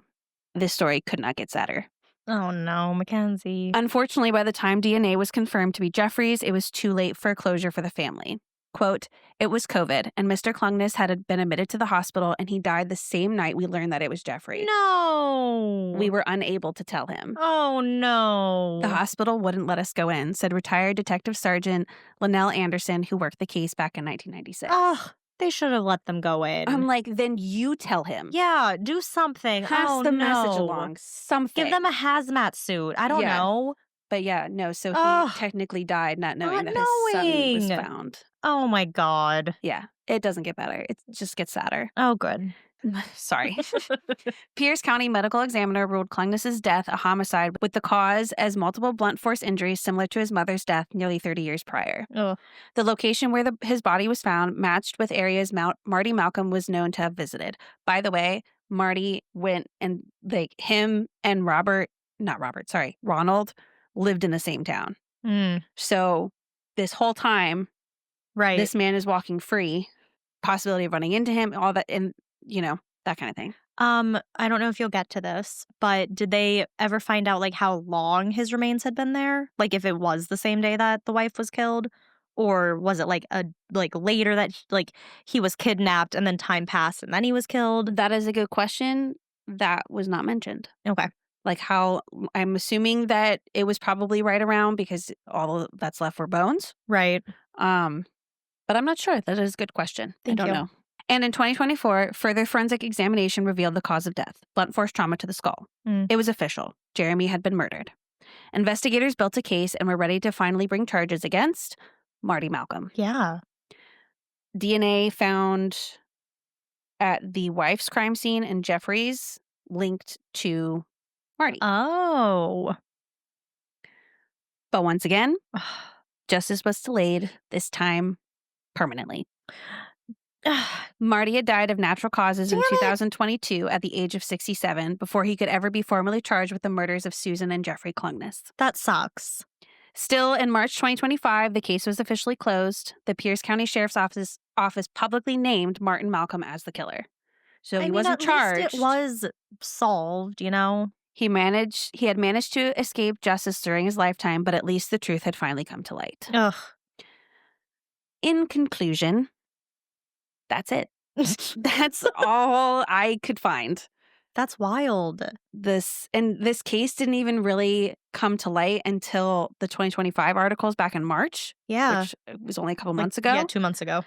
This story could not get sadder. Oh no, Mackenzie. Unfortunately, by the time DNA was confirmed to be Jeffrey's, it was too late for a closure for the family. Quote, it was COVID, and Mr. Klungness had been admitted to the hospital, and he died the same night we learned that it was Jeffrey. No. We were unable to tell him. Oh no. The hospital wouldn't let us go in, said retired Detective Sergeant Linnell Anderson, who worked the case back in 1996. Ugh, they should have let them go in. I'm like, then you tell him. Yeah, do something. Pass the message along. Something. Give them a hazmat suit. I don't know. But yeah, no, so he technically died not knowing that his son was found. Oh my God. Yeah, it doesn't get better. It just gets sadder. Oh, good. Sorry. Pierce County Medical Examiner ruled Klungness's death a homicide with the cause as multiple blunt force injuries similar to his mother's death nearly 30 years prior. Ugh. The location where his body was found matched with areas Marty Malcolm was known to have visited. By the way, Marty went and him and Ronald lived in the same town. So this whole time, right, this man is walking free possibility of running into him, all that, and, that kind of thing. I don't know if you'll get to this, but did they ever find out, like, how long his remains had been there? Like, if it was the same day that the wife was killed? Or was it, like, later that, he was kidnapped and then time passed and then he was killed? That is a good question. That was not mentioned. Okay. Like how I'm assuming that it was probably right around because all that's left were bones. Right. But I'm not sure. That is a good question. Thank I don't you. know. And in 2024, further forensic examination revealed the cause of death, blunt force trauma to the skull. Mm. It was official. Jeremy had been murdered. Investigators built a case and were ready to finally bring charges against Marty Malcolm. Yeah. DNA found at the wife's crime scene and Jeffrey's linked to Marty. Oh. But once again, justice was delayed, this time permanently. Marty had died of natural causes in 2022 at the age of 67 before he could ever be formally charged with the murders of Susan and Jeffrey Klungness. That sucks. Still, in March 2025, the case was officially closed. The Pierce County Sheriff's Office publicly named Martin Malcolm as the killer. So he wasn't charged. Least it was solved, He had managed to escape justice during his lifetime, but at least the truth had finally come to light. Ugh. In conclusion, that's it. That's all I could find. That's wild. This case didn't even really come to light until the 2025 articles back in March. Yeah. Which was only a couple months ago. Yeah, 2 months ago.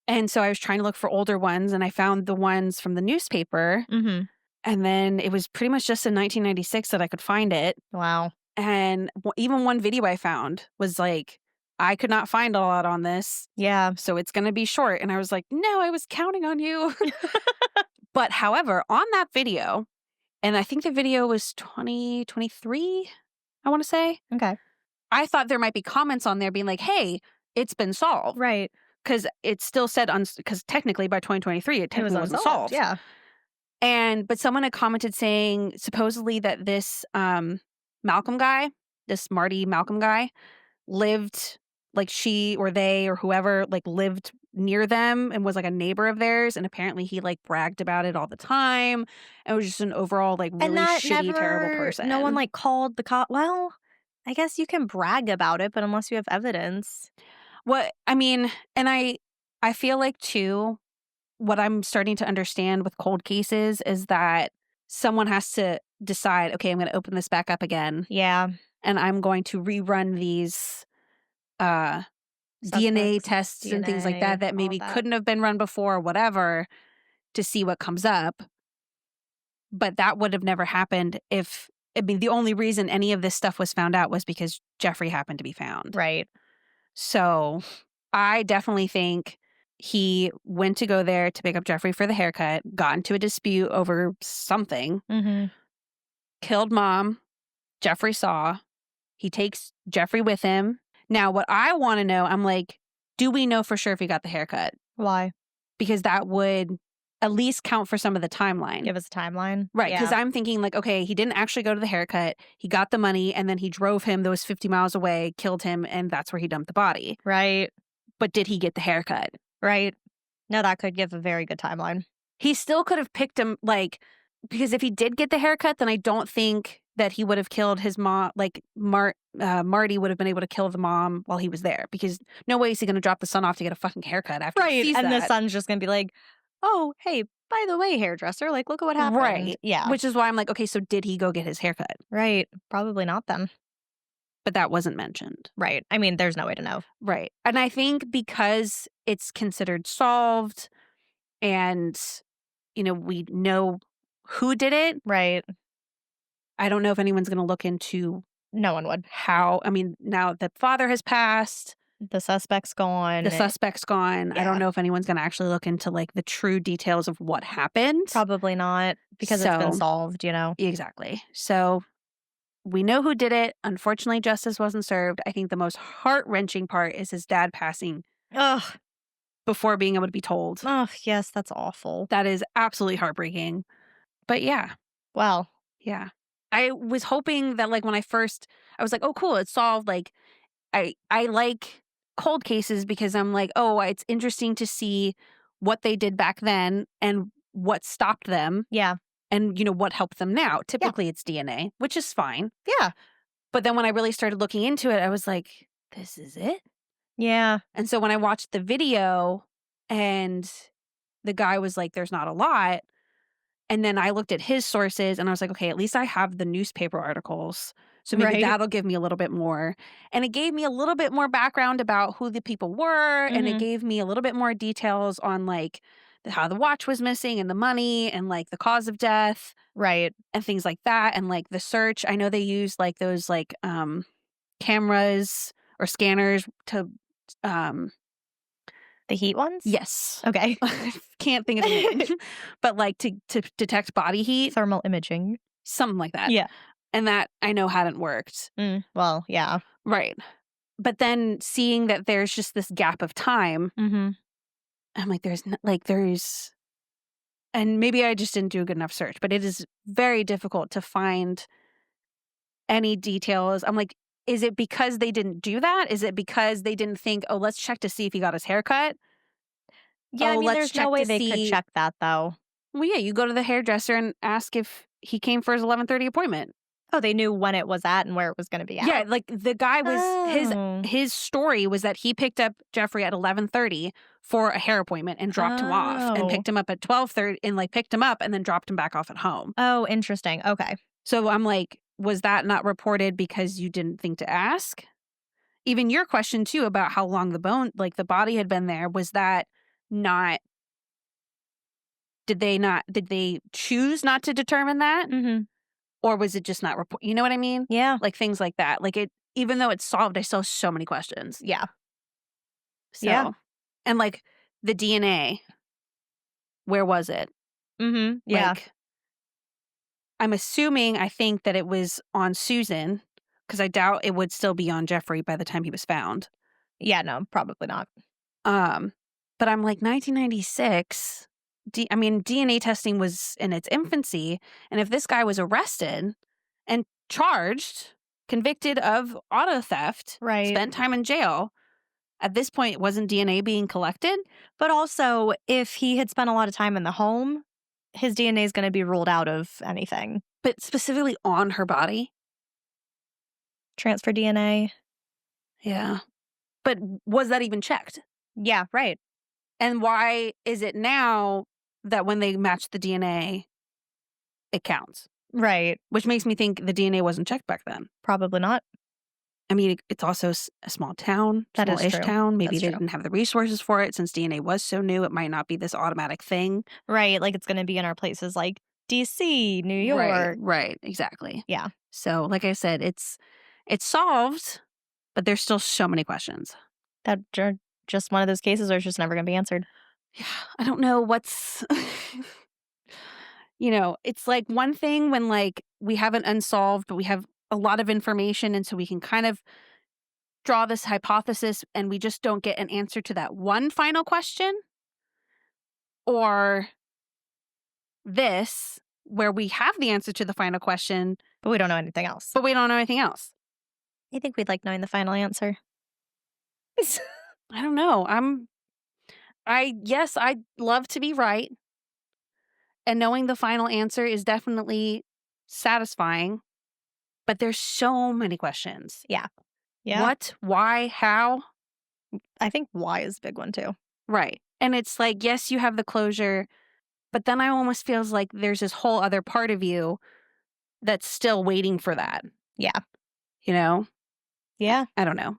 And so I was trying to look for older ones, and I found the ones from the newspaper. Mm-hmm. And then it was pretty much just in 1996 that I could find it. Wow. And even one video I found was like, I could not find a lot on this. Yeah. So it's going to be short. And I was like, no, I was counting on you. But however, on that video, and I think the video was 2023, I want to say. Okay. I thought there might be comments on there being like, hey, it's been solved. Right. Because it still said, because technically by 2023, it technically wasn't solved. Yeah. But someone had commented saying supposedly that this Malcolm guy, this Marty Malcolm guy, lived, like she or they or whoever, like lived near them and was like a neighbor of theirs. And apparently he like bragged about it all the time. And was just an overall like really shitty, terrible person. No one like called the cop. Well, I guess you can brag about it, but unless you have evidence. What I mean, and I feel like too, what I'm starting to understand with cold cases is that someone has to decide, okay, I'm going to open this back up again. Yeah. And I'm going to rerun these DNA tests and things like that maybe couldn't have been run before or whatever to see what comes up. But that would have never happened if, the only reason any of this stuff was found out was because Jeffrey happened to be found. Right. So I definitely think he went to go there to pick up Jeffrey for the haircut, got into a dispute over something, killed mom. Jeffrey saw. He takes Jeffrey with him. Now, what I want to know, I'm like, do we know for sure if he got the haircut? Why? Because that would at least count for some of the timeline. Give us a timeline. Right, because I'm thinking like, okay, he didn't actually go to the haircut. He got the money, and then he drove him those 50 miles away, killed him, and that's where he dumped the body. Right. But did he get the haircut? Right. No, that could give a very good timeline. He still could have picked him, like, because if he did get the haircut, then I don't think that he would have killed his mom. Like, Marty would have been able to kill the mom while he was there, because no way is he going to drop the son off to get a fucking haircut after he sees and that. The son's just going to be like, oh, hey, by the way, hairdresser, like, look at what happened. Right. Yeah. Which is why I'm like, okay, so did he go get his haircut? Right. Probably not then. But that wasn't mentioned. Right. I mean, there's no way to know. Right. And I think because it's considered solved and, we know who did it. Right. I don't know if anyone's going to look into. No one would. How, now the father has passed. The suspect's gone. Yeah. I don't know if anyone's going to actually look into like the true details of what happened. Probably not, because it's been solved, Exactly. So we know who did it. Unfortunately, justice wasn't served. I think the most heart-wrenching part is his dad passing before being able to be told. Oh, yes, that's awful. That is absolutely heartbreaking. But yeah. Well. Yeah. I was hoping that like when I was like, oh, cool, it's solved. Like I like cold cases because I'm like, oh, it's interesting to see what they did back then and what stopped them Yeah. and, what helped them now. Typically, it's DNA, which is fine. Yeah. But then when I really started looking into it, I was like, this is it? Yeah. And so when I watched the video and the guy was like, there's not a lot. And then I looked at his sources and I was like, okay, at least I have the newspaper articles. So maybe Right. that'll give me a little bit more. And it gave me a little bit more background about who the people were. And it Mhm. gave me a little bit more details on like how the watch was missing and the money and like the cause of death Right. and things like that. And like the search, I know they use like those like cameras or scanners to The heat ones? yes. Okay. Can't think of the name. But like to detect body heat, Thermal imaging. something like that. Yeah. And that I know hadn't worked. Well, yeah. Right. But then seeing that there's just this gap of time, Mm-hmm. I'm like, there's, and maybe I just didn't do a good enough search, but it is very difficult to find any details. I'm like, is it because they didn't do that? Is it because they didn't think, oh, let's check to see if he got his hair cut? Yeah, I Oh, mean, let's there's no check way to they could see. check that, though. Well, yeah, you go to the hairdresser and ask if he came for his 11:30 appointment. Oh, they knew when it was at and where it was going to be at. Yeah, like the guy was Oh. his story was that he picked up Jeffrey at 11:30 for a hair appointment and dropped him off and Oh. picked him up at 12:30 and like picked him up and then dropped him back off at home. Oh, interesting. Okay. So I'm like, was that not reported because you didn't think to ask? Even your question too about how long the body had been there, was that not did they choose not to determine that? Mm-hmm. Or was it just not report? You know what I mean? Yeah. Like things like that. Like even though it's solved, I still have so many questions. Yeah. So, Yeah. and like the DNA, where was it? Mm-hmm. Yeah. Like, I think that it was on Susan because I doubt it would still be on Jeffrey by the time he was found. Yeah, no, probably not. But I'm like 1996. DNA testing was in its infancy. And if this guy was arrested and charged, convicted of auto theft, Right. spent time in jail, at this point, wasn't DNA being collected? But also, if he had spent a lot of time in the home, his DNA is going to be ruled out of anything. But specifically on her body? Transfer DNA. Yeah. But was that even checked? Yeah, right. And why is it now that when they match the DNA, it counts? Right. Which makes me think the DNA wasn't checked back then. Probably not. I mean, it's also a small town, That is small-ish true. town. Maybe That's they true. didn't have the resources for it since DNA was so new. It might not be this automatic thing. Right. Like it's going to be in our places like DC, New York. Right, exactly. Yeah. So, like I said, it's solved, but there's still so many questions. That just one of those cases where it's just never going to be answered. Yeah, I don't know what's it's like one thing when like we have an unsolved, but we have a lot of information and so we can kind of draw this hypothesis and we just don't get an answer to that one final question. Or this, where we have the answer to the final question, But we don't know anything else. but we don't know anything else. I think we'd like knowing the final answer. I don't know. Yes, I'd love to be right. And knowing the final answer is definitely satisfying. But there's so many questions. Yeah. What? Why? How? I think why is a big one too. Right. And it's like, yes, you have the closure, but then I almost feels like there's this whole other part of you that's still waiting for that. Yeah. You know? Yeah. I don't know.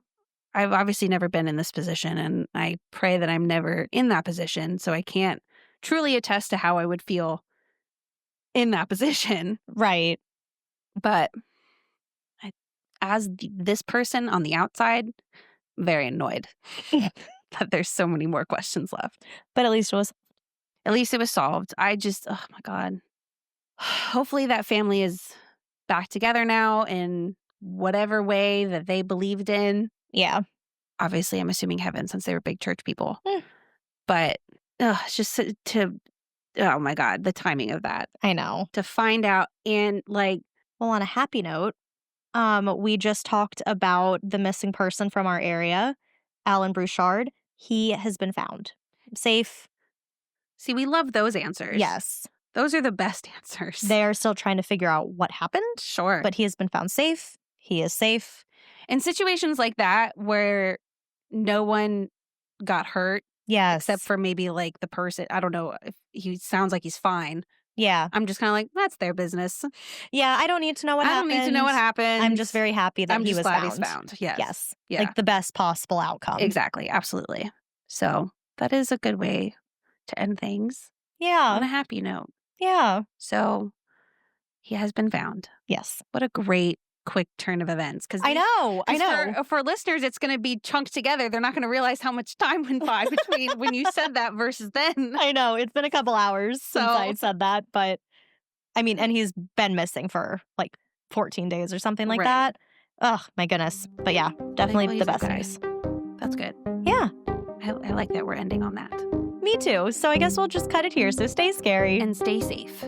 I've obviously never been in this position, and I pray that I'm never in that position, so I can't truly attest to how I would feel in that position. Right. But this person on the outside, very annoyed that there's so many more questions left. But at least it was solved. I just, oh my God. Hopefully that family is back together now in whatever way that they believed in. Yeah. Obviously, I'm assuming heaven since they were big church people. Mm. But it's just oh my God, the timing of that. I know. To find out and like. Well, on a happy note, we just talked about the missing person from our area, Alan Brouchard. He has been found. Safe, See, we love those answers. Yes. Those are the best answers. They are still trying to figure out what happened, Sure. but he has been found safe. He is safe. In situations like that where no one got hurt, Yes. except for maybe like the person, I don't know, if he sounds like he's fine. Yeah. I'm just kind of like, that's their business. Yeah, I don't need to know what happened. I don't need to know what happened. I'm just very happy that I'm he just was glad found. he's found. Yes. Yes. Yeah. Like the best possible outcome. Exactly. Absolutely. So that is a good way to end things on Yeah. a happy note. Yeah. So he has been found. Yes. What a great quick turn of events. Because I know. For listeners, it's going to be chunked together. They're not going to realize how much time went by between when you said that versus then. I know. It's been a couple hours since So- I said that, but I mean, and he's been missing for like 14 days or something like Right. that. Oh, my goodness. But yeah, definitely Thankfully the he's best okay. news. That's good. Yeah, I like that we're ending on that. me too. So I guess we'll just cut it here. So stay scary. And stay safe.